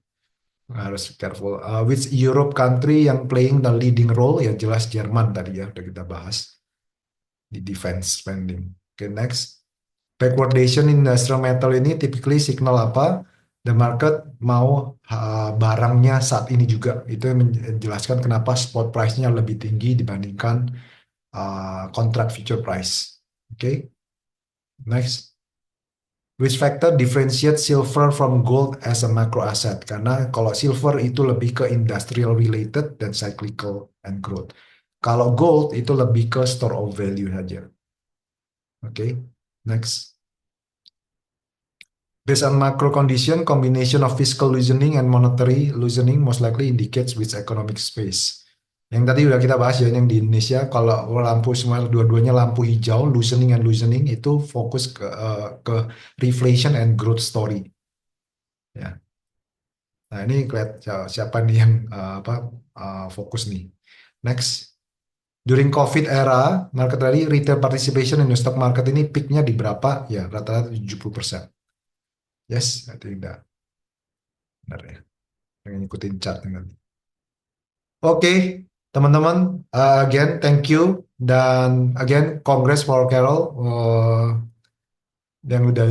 Harus careful. Which Europe country yang playing the leading role? Ya jelas Jerman tadi ya, udah kita bahas di defense spending. Oke, next. Backwardation in industrial metal ini typically signal apa? The market mau barangnya saat ini juga. Itu yang menjelaskan kenapa spot price-nya lebih tinggi dibandingkan contract future price. Oke. Next. Which factor differentiate silver from gold as a macro asset? Karena kalau silver itu lebih ke industrial related dan cyclical and growth. Kalau gold itu lebih ke store of value saja. Oke. Next. Based on macro condition, combination of fiscal loosening and monetary loosening most likely indicates which economic space. Yang tadi udah kita bahas ya, yang di Indonesia kalau lampu semua dua-duanya lampu hijau, loosening and loosening itu fokus ke reflation and growth story. Ya. Nah ini lihat siapa nih yang fokus nih. Next. During COVID era, market rally retail participation in the stock market ini peaknya di berapa? Ya rata-rata 70%. Yes, I think that benar ya. Yang ngikutin chart nanti. Oke, teman-teman, again thank you dan again congrats for Carol yang udah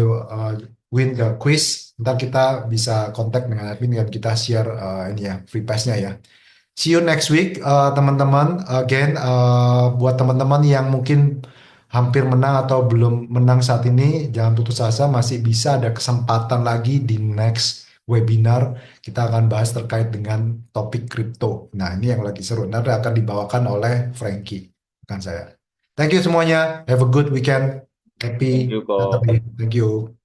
win the quiz. Ntar kita bisa kontak dengan admin dan kita share ini ya free pass-nya ya. See you next week, teman-teman. Again, buat teman-teman yang mungkin hampir menang atau belum menang saat ini, jangan putus asa, masih bisa ada kesempatan lagi di next webinar. Kita akan bahas terkait dengan topik kripto. Nah, ini yang lagi seru. Nanti akan dibawakan oleh Frankie, bukan saya. Thank you semuanya. Have a good weekend. Happy Thank you, Ko. Saturday. Thank you.